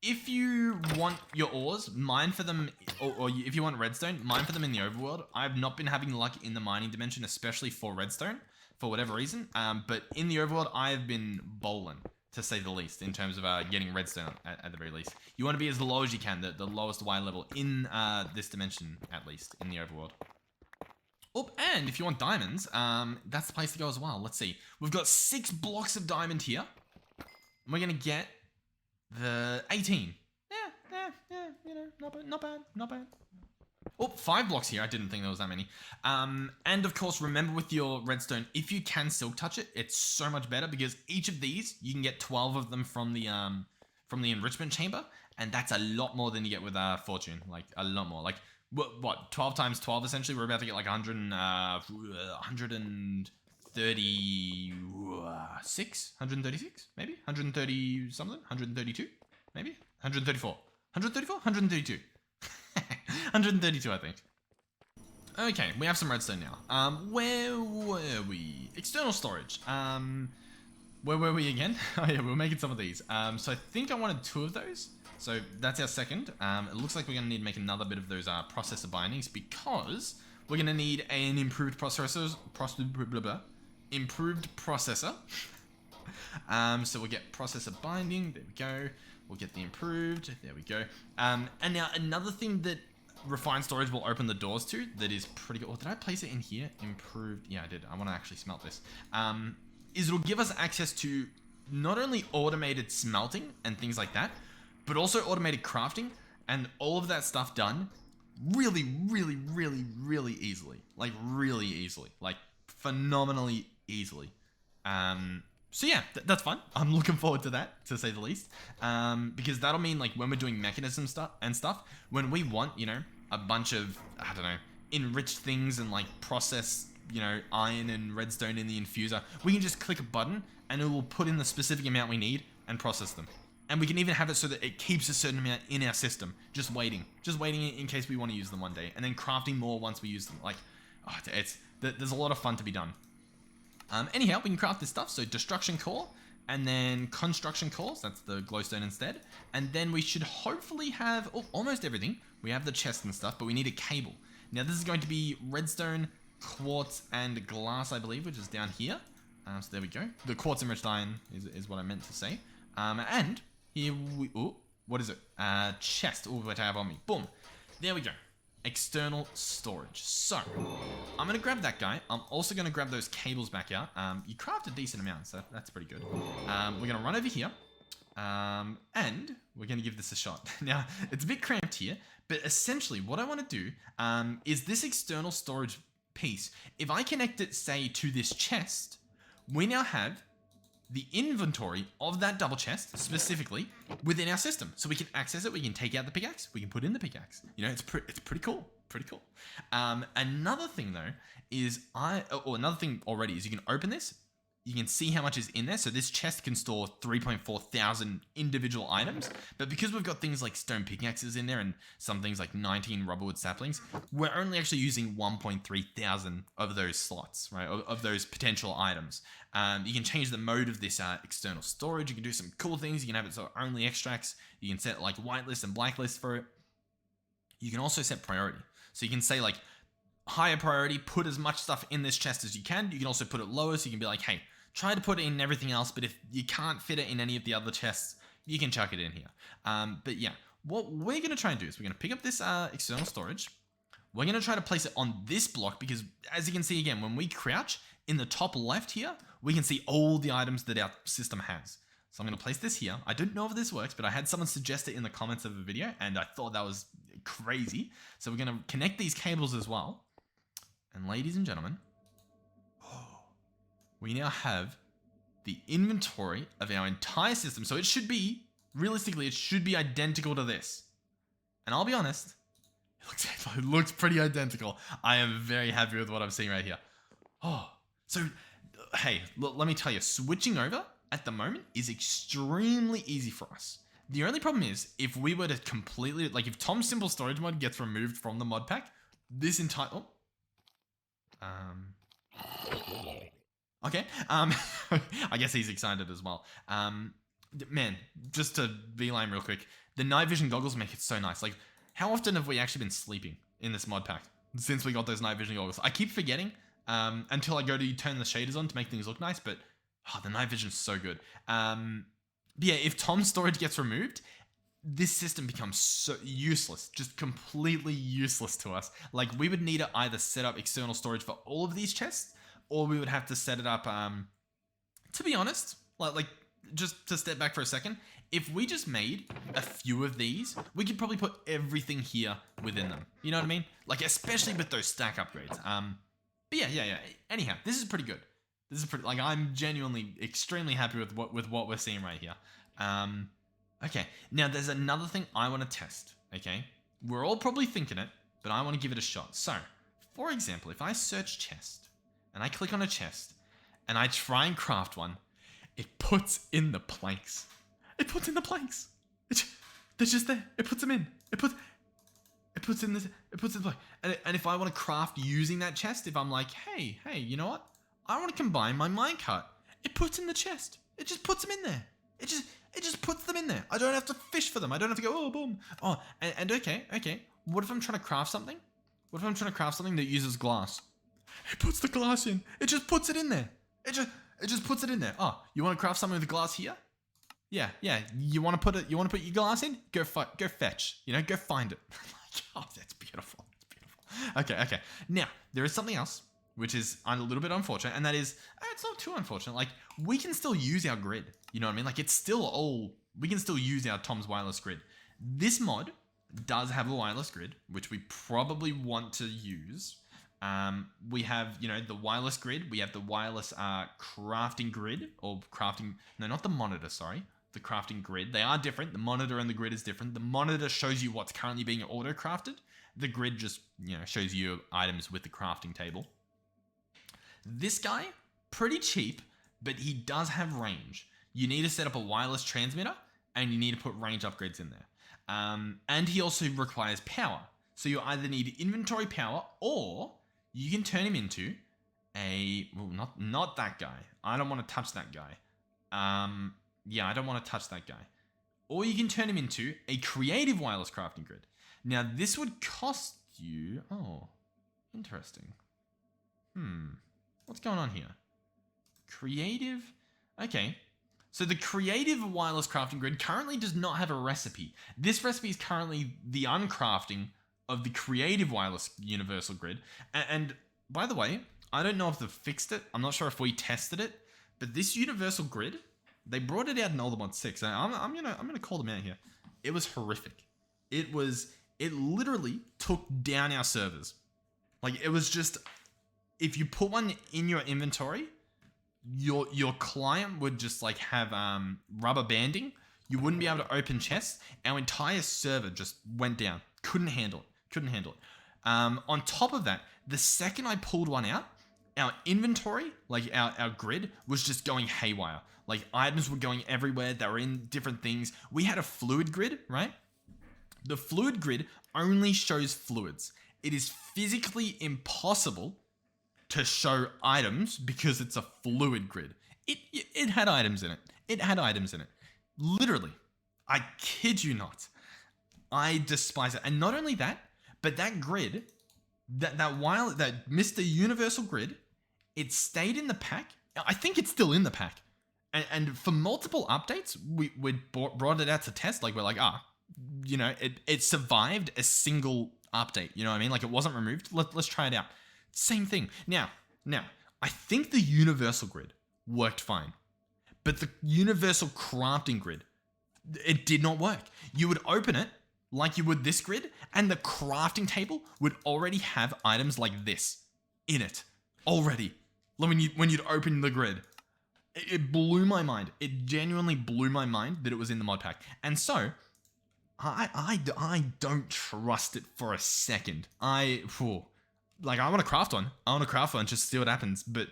If you want your ores, mine for them, or if you want redstone, mine for them in the overworld. I've not been having luck in the mining dimension, especially for redstone, for whatever reason. But in the overworld, I've been bowling, to say the least, in terms of getting redstone at the very least. You want to be as low as you can, the lowest Y level in this dimension, at least, in the overworld. Oh, and if you want diamonds, that's the place to go as well. Let's see. We've got 6 blocks of diamond here. And we're going to get the 18. Yeah, not bad. Oh, 5 blocks here. I didn't think there was that many. And of course, remember with your redstone, if you can silk touch it, it's so much better because each of these, you can get 12 of them from the enrichment chamber. And that's a lot more than you get with fortune. Like, a lot more. Like, what 12 times 12 essentially? We're about to get like 136 maybe 130 something, 132 maybe 134 132 132 I think. Okay, we have some redstone now. Where were we? External storage. Where were we again? Oh yeah, we're making some of these. So I think I wanted 2 of those. So that's our second. It looks like we're going to need to make another bit of those processor bindings because we're going to need an improved processor. So we'll get processor binding. There we go. We'll get the improved. There we go. And now another thing that refined storage will open the doors to that is pretty good. Or did I place it in here? Improved. Yeah, I did. I want to actually smelt this. Is it'll give us access to not only automated smelting and things like that, but also automated crafting and all of that stuff done really easily. Like really easily. Like phenomenally easily. So yeah, that's fun. I'm looking forward to that, to say the least. Because that'll mean like when we're doing mechanism stuff, when we want, a bunch of, I don't know, enriched things and like process, iron and redstone in the infuser, we can just click a button and it will put in the specific amount we need and process them. And we can even have it so that it keeps a certain amount in our system, just waiting in case we want to use them one day, and then crafting more once we use them. Like, there's a lot of fun to be done. Anyhow, we can craft this stuff. So destruction core, and then construction cores. That's the glowstone instead. And then we should hopefully have almost everything. We have the chest and stuff, but we need a cable. Now this is going to be redstone, quartz, and glass, I believe, which is down here. So there we go. The quartz enriched iron is what I meant to say. And here we... Oh, what is it? Chest. Oh, what I have on me. Boom. There we go. External storage. So, I'm going to grab that guy. I'm also going to grab those cables back out. You craft a decent amount, so that's pretty good. We're going to run over here. And we're going to give this a shot. Now, it's a bit cramped here, but essentially what I want to do is this external storage piece. If I connect it, say, to this chest, we now have the inventory of that double chest specifically within our system. So we can access it, we can take out the pickaxe, we can put in the pickaxe. It's pretty cool. Another thing though is another thing already is you can open this, you can see how much is in there. So this chest can store 3.4 thousand individual items, but because we've got things like stone pickaxes in there and some things like 19 rubberwood saplings, we're only actually using 1.3 thousand of those slots, right? Of those potential items. You can change the mode of this external storage. You can do some cool things. You can have it so only extracts. You can set like whitelist and blacklist for it. You can also set priority. So you can say like higher priority, put as much stuff in this chest as you can. You can also put it lower. So you can be like, hey, try to put it in everything else, but if you can't fit it in any of the other chests, you can chuck it in here. But yeah, what we're going to try and do is we're going to pick up this external storage. We're going to try to place it on this block because, as you can see again, when we crouch, in the top left here, we can see all the items that our system has. So I'm going to place this here. I don't know if this works, but I had someone suggest it in the comments of the video, and I thought that was crazy. So we're going to connect these cables as well. And ladies and gentlemen, we now have the inventory of our entire system. So it should be, realistically, it should be identical to this. And I'll be honest, it looks pretty identical. I am very happy with what I'm seeing right here. Oh, so, hey, let me tell you, switching over at the moment is extremely easy for us. The only problem is, if we were to completely, like if Tom's Simple Storage mod gets removed from the mod pack, this entire, okay, I guess he's excited as well. Man, just to be lame real quick, the night vision goggles make it so nice. Like, how often have we actually been sleeping in this mod pack since we got those night vision goggles? I keep forgetting until I go to turn the shaders on to make things look nice, but the night vision is so good. But yeah, if Tom's storage gets removed, this system becomes so useless, just completely useless to us. Like, we would need to either set up external storage for all of these chests, or we would have to set it up, to be honest, like just to step back for a second, if we just made a few of these, we could probably put everything here within them. You know what I mean? Like, especially with those stack upgrades. But yeah. Anyhow, this is pretty good. This is pretty, like, I'm genuinely extremely happy with what we're seeing right here. Okay, now there's another thing I want to test, okay? We're all probably thinking it, but I want to give it a shot. So, for example, if I search chest, and I click on a chest, and I try and craft one, it puts in the planks. It puts in the planks. They're just there. It puts them in. It puts in this. It puts in the plank. And if I want to craft using that chest, if I'm like, hey, you know what? I want to combine my minecart. It puts in the chest. It just puts them in there. It just puts them in there. I don't have to fish for them. I don't have to go, oh, boom. Oh, and okay. What if I'm trying to craft something? What if I'm trying to craft something that uses glass? It puts the glass in. It just puts it in there. It just puts it in there. Oh, you want to craft something with glass here? Yeah. You want to put your glass in? Go fetch. You know, go find it. Oh, that's beautiful. Okay. Now, there is something else, which is a little bit unfortunate, and that is, it's not too unfortunate. Like, we can still use our grid. You know what I mean? Like, it's still we can still use our Tom's wireless grid. This mod does have a wireless grid, which we probably want to use. We have, you know, the wireless grid. We have the wireless crafting grid, or crafting, no, not the monitor, sorry. The crafting grid. They are different. The monitor and the grid is different. The monitor shows you what's currently being auto-crafted. The grid just, you know, shows you items with the crafting table. This guy, pretty cheap, but he does have range. You need to set up a wireless transmitter, and you need to put range upgrades in there. And he also requires power. So you either need inventory power, or you can turn him into a, well, not that guy. I don't want to touch that guy. Yeah, I don't want to touch that guy. Or you can turn him into a creative wireless crafting grid. Now, this would cost you, oh, interesting. What's going on here? Creative, okay. So the creative wireless crafting grid currently does not have a recipe. This recipe is currently the uncrafting of the creative wireless universal grid. And by the way, I don't know if they've fixed it. I'm not sure if we tested it, but this universal grid, they brought it out in Allthemodium 6. And I'm gonna call them out here. It was horrific. It literally took down our servers. Like, it was just, if you put one in your inventory, your client would just like have rubber banding. You wouldn't be able to open chests. Our entire server just went down. Couldn't handle it. On top of that, the second I pulled one out, our inventory, like our grid, was just going haywire. Like, items were going everywhere. They were in different things. We had a fluid grid, right? The fluid grid only shows fluids. It is physically impossible to show items because it's a fluid grid. It had items in it. Literally. I kid you not. I despise it. And not only that, but that grid, that Mr. Universal Grid, it stayed in the pack. I think it's still in the pack. And for multiple updates, we brought it out to test. Like, we're like, you know, it survived a single update. You know what I mean? Like, it wasn't removed. Let's try it out. Same thing. Now, I think the universal grid worked fine, but the universal crafting grid, it did not work. You would open it like you would this grid, and the crafting table would already have items like this in it already. When you'd open the grid, it blew my mind. It genuinely blew my mind that it was in the mod pack, and so I don't trust it for a second. I want to craft one. I want to craft one just to see what happens. But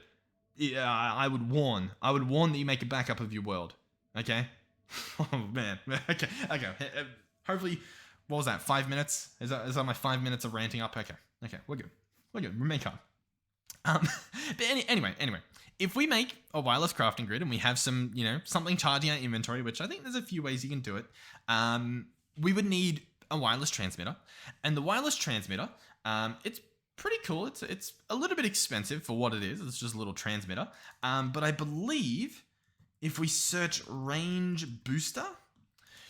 yeah, I would warn that you make a backup of your world. Okay. Oh man. Okay. Hopefully, what was that? 5 minutes? Is that my 5 minutes of ranting up? Okay. We're good. Remain calm. But anyway, if we make a wireless crafting grid and we have some, something charging our inventory, which I think there's a few ways you can do it. We would need a wireless transmitter, and the wireless transmitter, it's pretty cool. It's a little bit expensive for what it is. It's just a little transmitter. But I believe if we search range booster,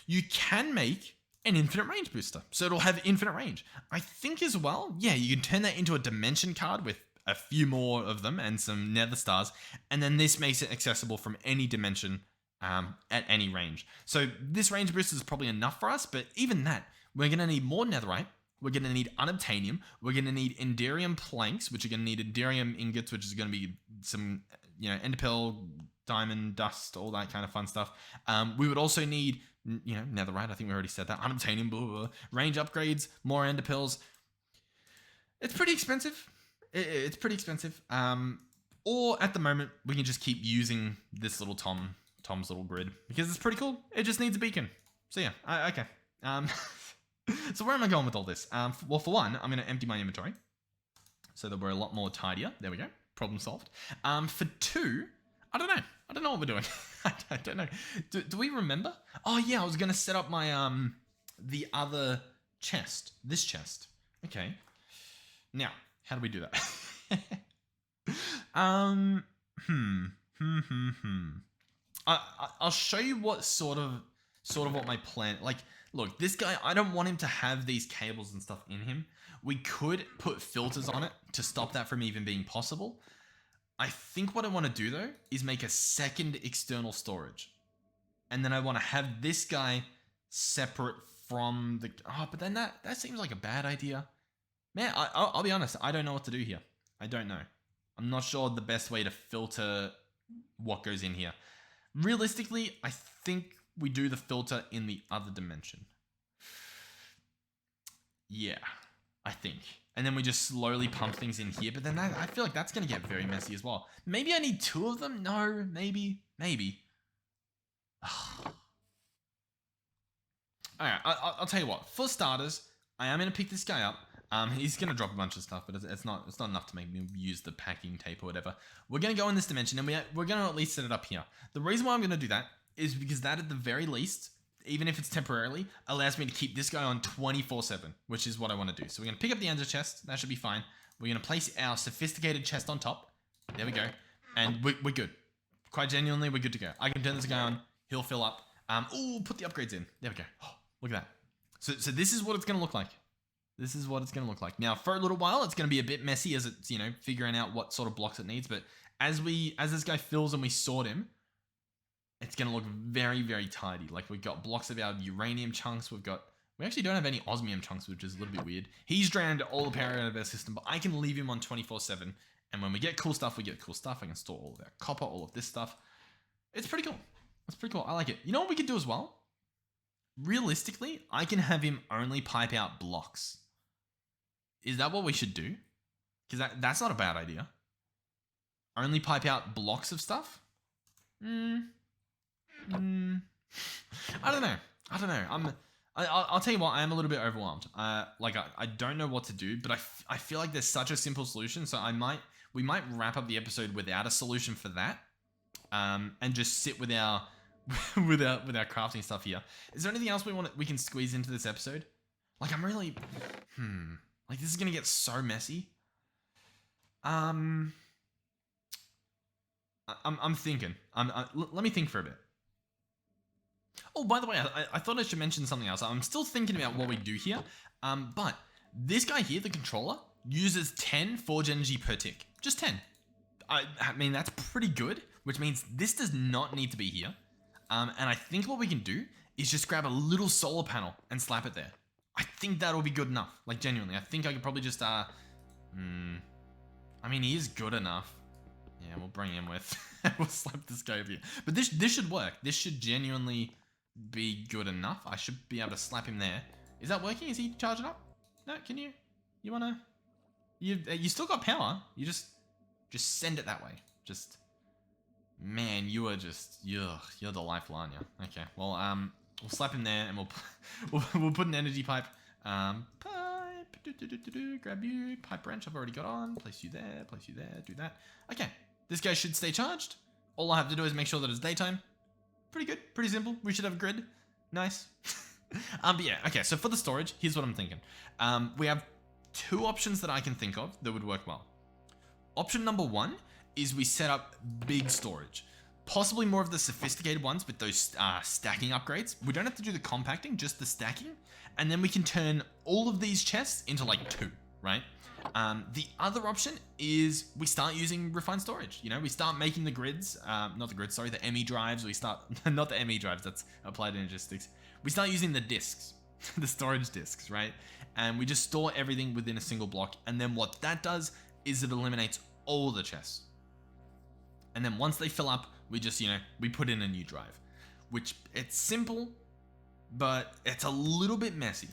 you can make an infinite range booster. So it'll have infinite range. I think as well, yeah, you can turn that into a dimension card with a few more of them and some nether stars. And then this makes it accessible from any dimension at any range. So this range booster is probably enough for us, but even that, we're going to need more netherite. We're going to need unobtanium. We're going to need enderium planks, which are going to need enderium ingots, which is going to be some, enderpearl, diamond, dust, all that kind of fun stuff. We would also need, netherite. I think we already said that. Unobtanium, blah, blah, blah. Range upgrades, more enderpearls. It's pretty expensive. It's pretty expensive. Or at the moment, we can just keep using this little Tom's little grid because it's pretty cool. It just needs a beacon. So yeah, okay. So where am I going with all this? Well, for one, I'm going to empty my inventory so that we're a lot more tidier. There we go. Problem solved. For two, I don't know what we're doing. I don't know. Do we remember? Oh yeah, I was going to set up my the other chest. This chest. Okay. Now, how do we do that? I'll show you what sort of what my plan. Like, look, this guy, I don't want him to have these cables and stuff in him. We could put filters on it to stop that from even being possible. I think what I want to do though is make a second external storage, and then I want to have this guy separate from the. Oh, but then that seems like a bad idea. Man, I'll be honest. I don't know what to do here. I don't know. I'm not sure the best way to filter what goes in here. Realistically, I think we do the filter in the other dimension. Yeah, I think. And then we just slowly pump things in here. But then I feel like that's going to get very messy as well. Maybe I need two of them? No, maybe. Alright, I'll tell you what. For starters, I am going to pick this guy up. He's going to drop a bunch of stuff, but it's not enough to make me use the packing tape or whatever. We're going to go in this dimension, and we're going to at least set it up here. The reason why I'm going to do that is because that, at the very least, even if it's temporarily, allows me to keep this guy on 24/7, which is what I want to do. So we're going to pick up the ender chest. That should be fine. We're going to place our sophisticated chest on top. There we go. And we're good. Quite genuinely, we're good to go. I can turn this guy on. He'll fill up. Put the upgrades in. There we go. Oh, look at that. So this is what it's going to look like. This is what it's going to look like. Now, for a little while, it's going to be a bit messy as it's, figuring out what sort of blocks it needs. But as this guy fills and we sort him, it's going to look very, very tidy. Like, we've got blocks of our uranium chunks. We actually don't have any osmium chunks, which is a little bit weird. He's drained all the power out of our system, but I can leave him on 24/7. And when we get cool stuff, we get cool stuff. I can store all of our copper, all of this stuff. It's pretty cool. It's pretty cool. I like it. You know what we could do as well? Realistically, I can have him only pipe out blocks. Is that what we should do? Because that's not a bad idea. Only pipe out blocks of stuff? I don't know. I'll tell you what, I am a little bit overwhelmed. I don't know what to do, but I feel like there's such a simple solution, so we might wrap up the episode without a solution for that, and just sit with our with our crafting stuff here. Is there anything else we can squeeze into this episode? Like, I'm really like, this is gonna get so messy. I'm thinking. Let me think for a bit. Oh, by the way, I thought I should mention something else. I'm still thinking about what we do here. But this guy here, the controller, uses 10 forge energy per tick. Just 10. I mean, that's pretty good, which means this does not need to be here. And I think what we can do is just grab a little solar panel and slap it there. I think that'll be good enough. Like, genuinely, I think I could probably just, I mean, he is good enough. Yeah, we'll bring him with. We'll slap this guy over here. But this should work. This should genuinely be good enough. I should be able to slap him there. Is that working? Is he charging up? No, can you? You wanna? You still got power. You just send it that way. Just, man, you are just, you're the lifeline, yeah. Okay, well, we'll slap him there, and we'll put an energy pipe. Pipe, grab you, pipe branch I've already got on, place you there, do that. Okay, this guy should stay charged. All I have to do is make sure that it's daytime. Pretty good, pretty simple. We should have a grid. Nice. But yeah, okay, so for the storage, here's what I'm thinking. We have two options that I can think of that would work well. Option number one is we set up big storage. Possibly more of the sophisticated ones with those stacking upgrades. We don't have to do the compacting, just the stacking. And then we can turn all of these chests into like 2, right? The other option is we start using refined storage. You know, we start making the grids, not the grids, sorry, the ME drives. We start, not the ME drives, that's applied energistics. We start using the disks, the storage disks, right? And we just store everything within a single block. And then what that does is it eliminates all the chests. And then once they fill up, we just, you know, we put in a new drive, which it's simple, but it's a little bit messy.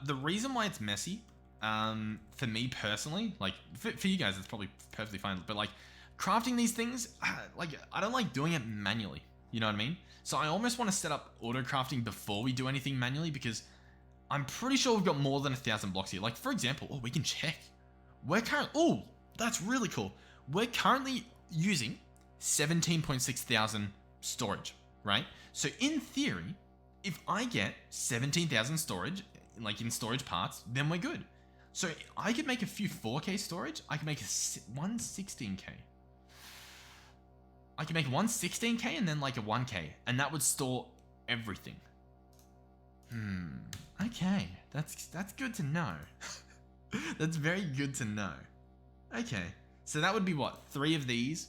The reason why it's messy, for me personally, like for you guys, it's probably perfectly fine, but like crafting these things, like I don't like doing it manually. You know what I mean? So I almost want to set up auto crafting before we do anything manually, because I'm pretty sure we've got more than 1,000 blocks here. Like for example, we can check. Oh, that's really cool. We're currently using 17.6 thousand storage, right? So in theory, if I get 17,000 storage, like in storage parts, then we're good. So I could make a few 4K storage. I can make one 16K. I can make one 16K and then like a 1K, and that would store everything. Okay, that's good to know. That's very good to know. Okay, so that would be what? 3 of these,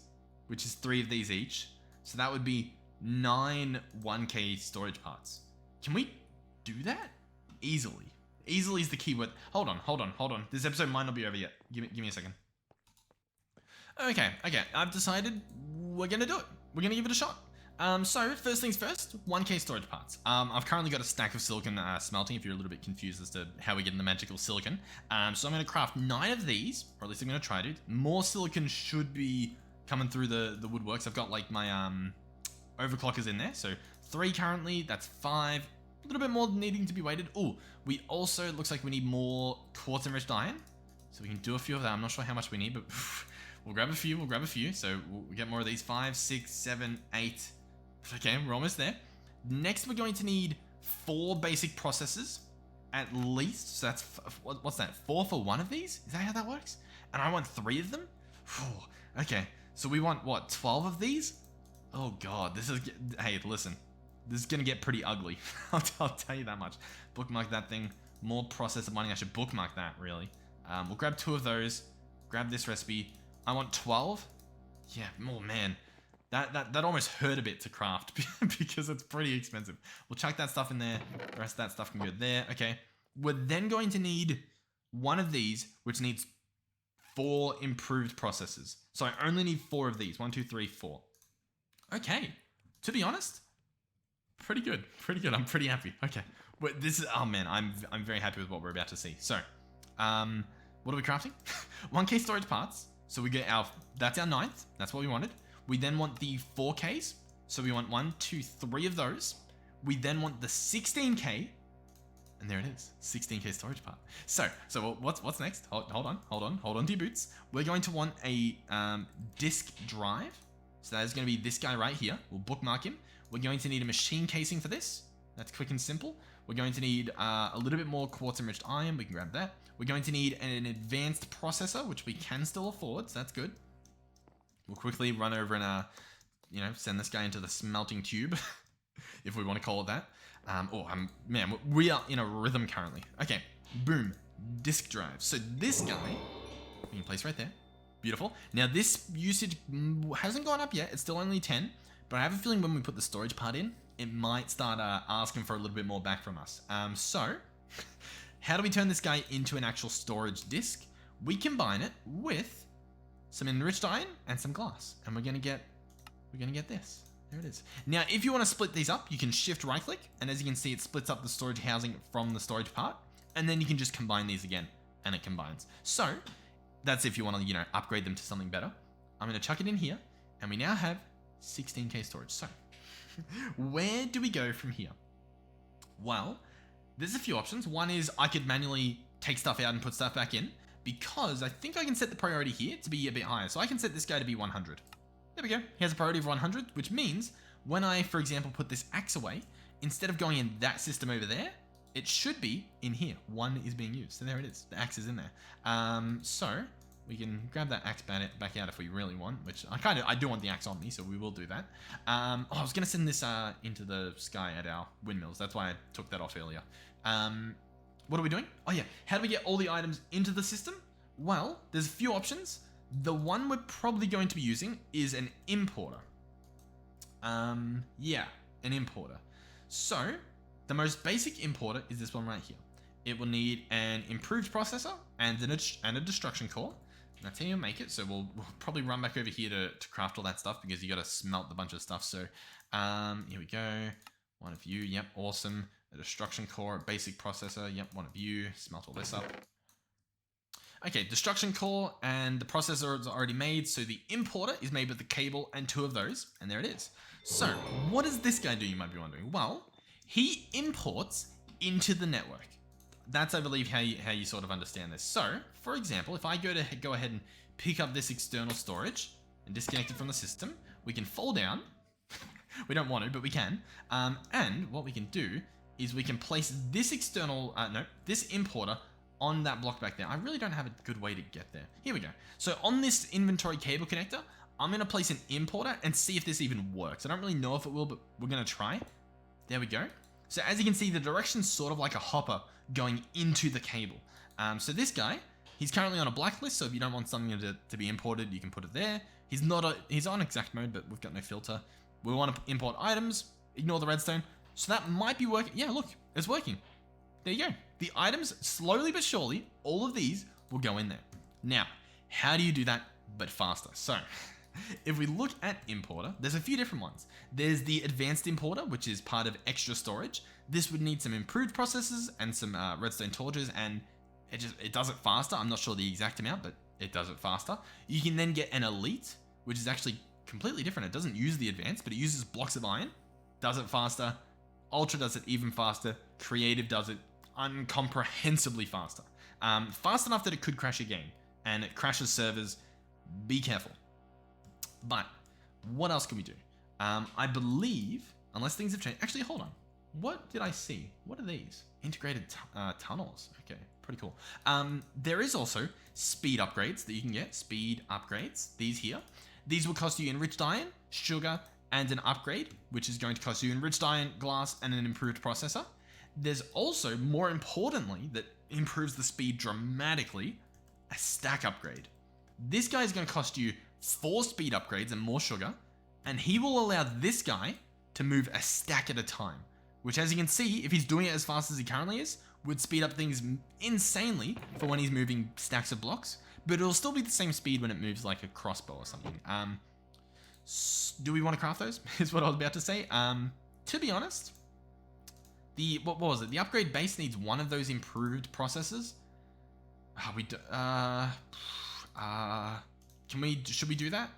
which is 3 of these each. So that would be 9 1K storage parts. Can we do that? Easily. Easily is the key word. Hold on. This episode might not be over yet. Give me a second. Okay. I've decided we're gonna do it. We're gonna give it a shot. So first things first, 1K storage parts. I've currently got a stack of silicon smelting, if you're a little bit confused as to how we get in the magical silicon. So I'm gonna craft 9 of these, or at least I'm gonna try to. More silicon should be coming through the woodworks. I've got like my overclockers in there. So 3 currently, that's 5. A little bit more needing to be weighted. Oh, we also, it looks like we need more quartz enriched iron. So we can do a few of that. I'm not sure how much we need, but we'll grab a few. So we'll get more of these. 5, 6, 7, 8. Okay, we're almost there. Next, we're going to need 4 basic processors, at least. So that's, what's that? 4 for one of these? Is that how that works? And I want 3 of them? Okay, so we want, what, 12 of these? Oh god, this is, hey, listen. This is gonna get pretty ugly. I'll tell you that much. Bookmark that thing. More processor mining. I should bookmark that, really. We'll grab 2 of those. Grab this recipe. I want 12. Yeah, oh man. That almost hurt a bit to craft because it's pretty expensive. We'll chuck that stuff in there. The rest of that stuff can go there. Okay. We're then going to need 1 of these, which needs 4 improved processors. So I only need 4 of these. 1, 2, 3, 4. Okay. To be honest, pretty good. I'm pretty happy. Okay. But this is, oh man, I'm very happy with what we're about to see. So, what are we crafting? 1K storage parts. So we get that's our 9th. That's what we wanted. We then want the 4Ks. So we want 1, 2, 3 of those. We then want the 16K. And there it is, 16K storage part. So what's next? Hold on to your boots. We're going to want a disk drive. So that is going to be this guy right here. We'll bookmark him. We're going to need a machine casing for this. That's quick and simple. We're going to need a little bit more quartz enriched iron. We can grab that. We're going to need an advanced processor, which we can still afford, so that's good. We'll quickly run over and, send this guy into the smelting tube, if we want to call it that. Man, we are in a rhythm currently. Okay, boom, disk drive. So this guy, we can place right there. Beautiful. Now this usage hasn't gone up yet. It's still only 10, but I have a feeling when we put the storage part in, it might start asking for a little bit more back from us. So how do we turn this guy into an actual storage disk? We combine it with some enriched iron and some glass, and we're gonna get this. There it is. Now, if you want to split these up, you can shift right click, and as you can see, it splits up the storage housing from the storage part, and then you can just combine these again, and it combines. So that's if you want to, upgrade them to something better. I'm going to chuck it in here, and we now have 16k storage. So where do we go from here? Well, there's a few options. One is I could manually take stuff out and put stuff back in, because I think I can set the priority here to be a bit higher. So I can set this guy to be 100. There we go. He has a priority of 100, which means when I, for example, put this axe away, instead of going in that system over there, it should be in here. 1 is being used. So there it is. The axe is in there. So we can grab that axe back out if we really want, which I do want the axe on me, so we will do that. I was going to send this into the sky at our windmills. That's why I took that off earlier. What are we doing? Oh yeah, how do we get all the items into the system? Well, there's a few options. The one we're probably going to be using is an importer. Yeah, an importer. So the most basic importer is this one right here. It will need an improved processor and a destruction core. That's how you make it. So we'll probably run back over here to craft all that stuff, because you got to smelt a bunch of stuff. So here we go. One of you. Yep, awesome. A destruction core, a basic processor. Yep, one of you. Smelt all this up. Okay, destruction core and the processor is already made, so the importer is made with the cable and 2 of those, and there it is. So, what does this guy do, you might be wondering? Well, he imports into the network. That's, I believe, how you sort of understand this. So, for example, if I go ahead and pick up this external storage and disconnect it from the system, we can fall down. We don't want to, but we can. And what we can do is we can place this this importer on that block back there. I really don't have a good way to get there. Here we go. So on this inventory cable connector, I'm going to place an importer and see if this even works. I don't really know if it will, but we're going to try. There we go. So as you can see, the direction's sort of like a hopper going into the cable. So this guy, he's currently on a blacklist, so if you don't want something to be imported, you can put it there. He's on exact mode, but we've got no filter. We want to import items, ignore the redstone. So that might be working. Yeah, look, it's working. There you go. The items, slowly but surely, all of these will go in there. Now, how do you do that but faster? So, if we look at importer, there's a few different ones. There's the advanced importer, which is part of extra storage. This would need some improved processors and some redstone torches, and it does it faster. I'm not sure the exact amount, but it does it faster. You can then get an elite, which is actually completely different. It doesn't use the advanced, but it uses blocks of iron, does it faster. Ultra does it even faster. Creative does it incomprehensibly faster. Fast enough that it could crash your game, and it crashes servers. Be careful. But what else can we do? I believe, unless things have changed. Actually, hold on. What did I see? What are these? Integrated tunnels. Okay, pretty cool. There is also speed upgrades that you can get. Speed upgrades. These here. These will cost you enriched iron, sugar, and an upgrade, which is going to cost you enriched iron, glass, and an improved processor. There's also, more importantly, that improves the speed dramatically, a stack upgrade. This guy is going to cost you 4 speed upgrades and more sugar, and he will allow this guy to move a stack at a time, which, as you can see, if he's doing it as fast as he currently is, would speed up things insanely for when he's moving stacks of blocks, but it'll still be the same speed when it moves like a crossbow or something. Do we want to craft those? Is what I was about to say. To be honest, what was it? The upgrade base needs 1 of those improved processors. Should we do that?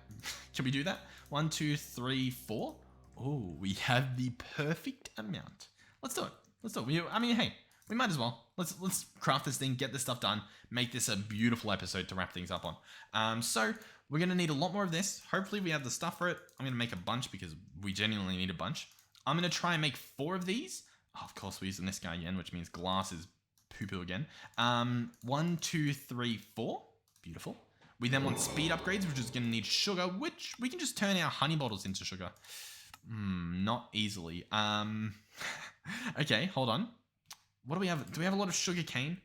Should we do that? 1, 2, 3, 4. Oh, we have the perfect amount. Let's do it. Let's do it. I mean, hey, we might as well. Let's craft this thing, get this stuff done, make this a beautiful episode to wrap things up on. So we're going to need a lot more of this. Hopefully we have the stuff for it. I'm going to make a bunch because we genuinely need a bunch. I'm going to try and make 4 of these. Oh, of course, we're using this guy again, which means glass is poo-poo again. 1, 2, 3, 4. Beautiful. We then want speed upgrades, which is going to need sugar, which we can just turn our honey bottles into sugar. Not easily. Okay, hold on. What do we have? Do we have a lot of sugar cane?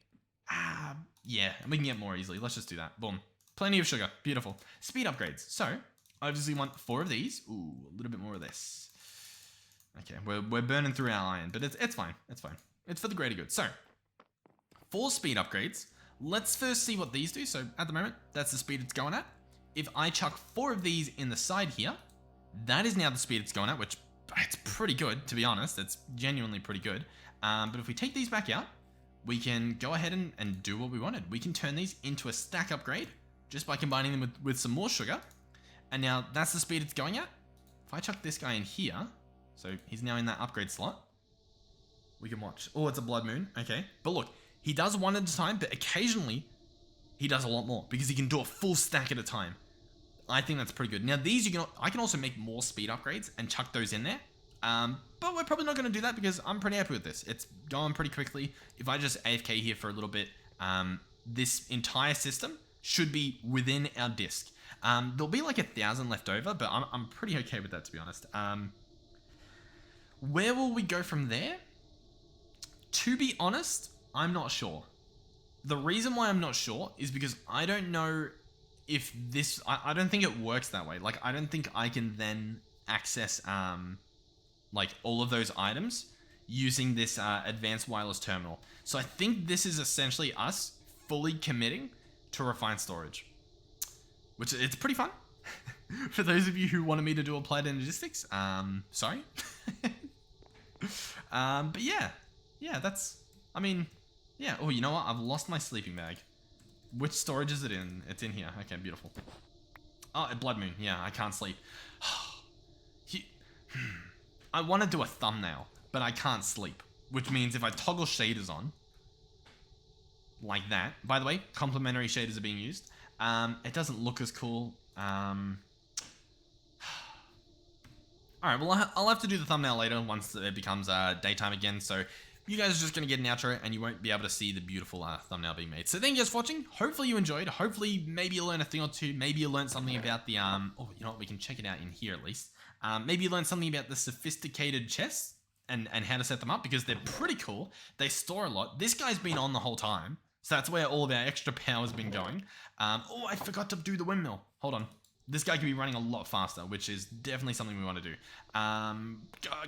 Yeah, and we can get more easily. Let's just do that. Boom. Plenty of sugar. Beautiful. Speed upgrades. So, I obviously want 4 of these. Ooh, a little bit more of this. Okay, we're burning through our iron, but it's fine. It's fine. It's for the greater good. So, 4 speed upgrades. Let's first see what these do. So, at the moment, that's the speed it's going at. If I chuck 4 of these in the side here, that is now the speed it's going at, which it's pretty good, to be honest. It's genuinely pretty good. But if we take these back out, we can go ahead and do what we wanted. We can turn these into a stack upgrade just by combining them with some more sugar. And now that's the speed it's going at. If I chuck this guy in here, so he's now in that upgrade slot, we can watch. Oh, it's a blood moon. Okay. But look, he does 1 at a time, but occasionally he does a lot more because he can do a full stack at a time. I think that's pretty good. Now these, I can also make more speed upgrades and chuck those in there. But we're probably not going to do that because I'm pretty happy with this. It's going pretty quickly. If I just AFK here for a little bit, this entire system should be within our disk. There'll be like 1,000 left over, but I'm pretty okay with that, to be honest. Where will we go from there? To be honest, I'm not sure. The reason why I'm not sure is because I don't know if this... I don't think it works that way. Like, I don't think I can then access, like, all of those items using this advanced wireless terminal. So I think this is essentially us fully committing to refined storage. Which, it's pretty fun. For those of you who wanted me to do applied energistics, sorry. But yeah. Yeah, that's... I mean... Yeah, oh, you know what? I've lost my sleeping bag. Which storage is it in? It's in here. Okay, beautiful. Oh, a blood moon. Yeah, I can't sleep. I want to do a thumbnail, but I can't sleep. Which means if I toggle shaders on, like that. By the way, complementary shaders are being used. It doesn't look as cool. Alright, well, I'll have to do the thumbnail later once it becomes daytime again, so... You guys are just going to get an outro and you won't be able to see the beautiful thumbnail being made. So thank you guys for watching. Hopefully you enjoyed. Hopefully maybe you learned a thing or two. Maybe you learned something about the... oh, you know what? We can check it out in here at least. Maybe you learned something about the sophisticated chests and how to set them up because they're pretty cool. They store a lot. This guy's been on the whole time. So that's where all of our extra power's been going. Oh, I forgot to do the windmill. Hold on. This guy can be running a lot faster, which is definitely something we want to do.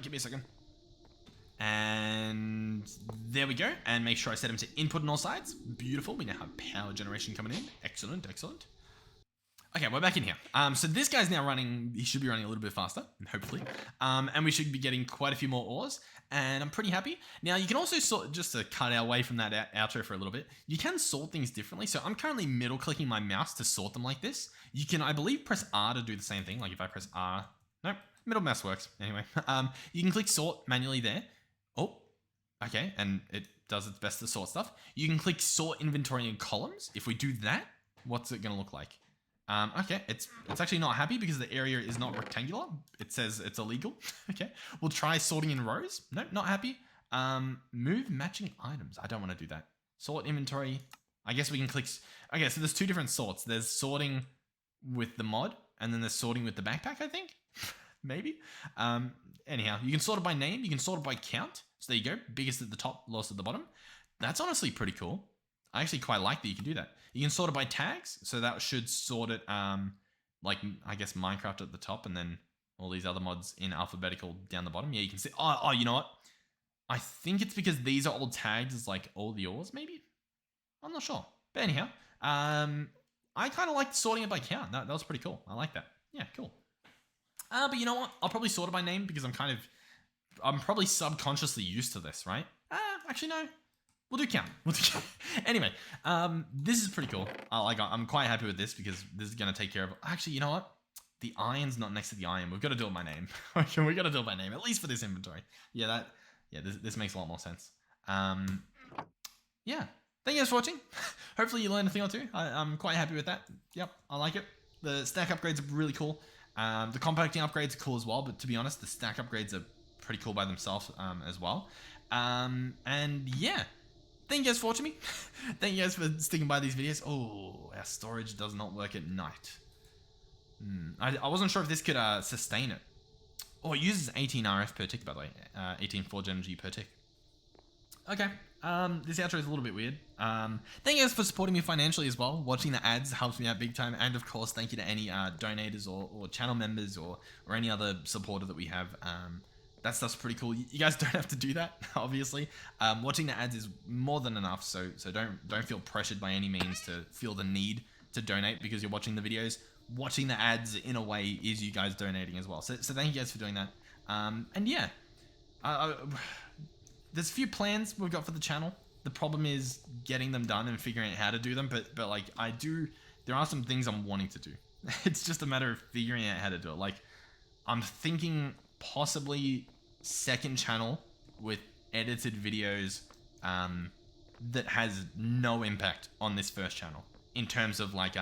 Give me a second. And there we go. And make sure I set him to input on all sides. Beautiful. We now have power generation coming in. Excellent, excellent. Okay, we're back in here. So this guy's now running, he should be running a little bit faster, hopefully. And we should be getting quite a few more ores. And I'm pretty happy. Now, you can also sort, just to cut our way from that outro for a little bit, you can sort things differently. So I'm currently middle clicking my mouse to sort them like this. You can, I believe, press R to do the same thing. Like if I press R, nope, middle mouse works. Anyway, you can click sort manually there. Oh, okay, and it does its best to sort stuff. You can click sort inventory in columns. If we do that, what's it going to look like? Okay, it's actually not happy because the area is not rectangular. It says it's illegal. Okay, we'll try sorting in rows. Nope, not happy. Move matching items. I don't want to do that. Sort inventory. I guess we can click... Okay, so there's 2 different sorts. There's sorting with the mod, and then there's sorting with the backpack, I think. Maybe. Anyhow, you can sort it by name. You can sort it by count. So there you go. Biggest at the top, lowest at the bottom. That's honestly pretty cool. I actually quite like that you can do that. You can sort it by tags. So that should sort it like, I guess, Minecraft at the top and then all these other mods in alphabetical down the bottom. Yeah, you can see. Oh, you know what? I think it's because these are all tagged as like all the ores, maybe? I'm not sure. But anyhow, I kind of like sorting it by count. That was pretty cool. I like that. Yeah, cool. But you know what? I'll probably sort it by name because I'm probably subconsciously used to this, right? Actually, no. We'll do count. Anyway, this is pretty cool. I'm quite happy with this because this is going to take care of... Actually, you know what? The iron's not next to the iron. We've got to do it by name. We've got to do it by name, at least for this inventory. Yeah, this makes a lot more sense. Yeah. Thank you guys for watching. Hopefully you learned a thing or two. I'm quite happy with that. Yep, I like it. The stack upgrades are really cool. The compacting upgrades are cool as well, but to be honest, the stack upgrades are pretty cool by themselves as well. And yeah, thank you guys for watching me. Thank you guys for sticking by these videos. Oh, our storage does not work at night. I wasn't sure if this could sustain it. Oh, it uses 18 RF per tick, by the way. 18 forge energy per tick. Okay. This outro is a little bit weird. Thank you guys for supporting me financially as well. Watching the ads helps me out big time. And of course, thank you to any donators or channel members or any other supporter that we have. That stuff's pretty cool. You guys don't have to do that, obviously. Watching the ads is more than enough, so don't feel pressured by any means to feel the need to donate because you're watching the videos. Watching the ads in a way is you guys donating as well. So thank you guys for doing that. And yeah, there's a few plans we've got for the channel. The problem is getting them done and figuring out how to do them. But like there are some things I'm wanting to do. It's just a matter of figuring out how to do it. Like I'm thinking possibly second channel with edited videos that has no impact on this first channel in terms of like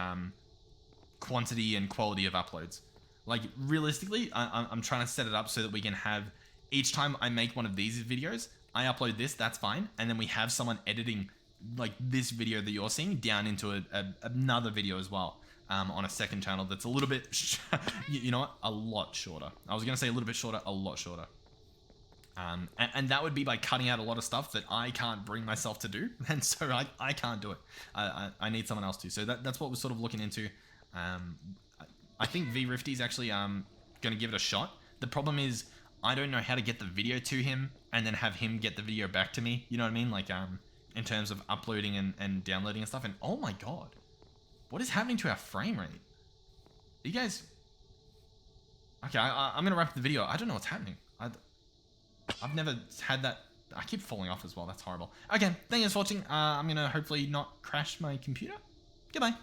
quantity and quality of uploads. Like realistically, I'm trying to set it up so that we can have each time I make one of these videos, I upload this, that's fine, and then we have someone editing like this video that you're seeing down into another video as well on a second channel that's a little bit, you know what, a lot shorter. I was going to say a little bit shorter, a lot shorter. And that would be by cutting out a lot of stuff that I can't bring myself to do, and so I can't do it. I need someone else to. So that's what we're sort of looking into. I think V-Rifty is actually going to give it a shot. The problem is I don't know how to get the video to him and then have him get the video back to me. You know what I mean? Like in terms of uploading and downloading and stuff. And oh my god, what is happening to our frame rate? You guys? Okay, I'm going to wrap up the video. I don't know what's happening. I've never had that. I keep falling off as well. That's horrible. Okay, thank you guys for watching. I'm going to hopefully not crash my computer. Goodbye.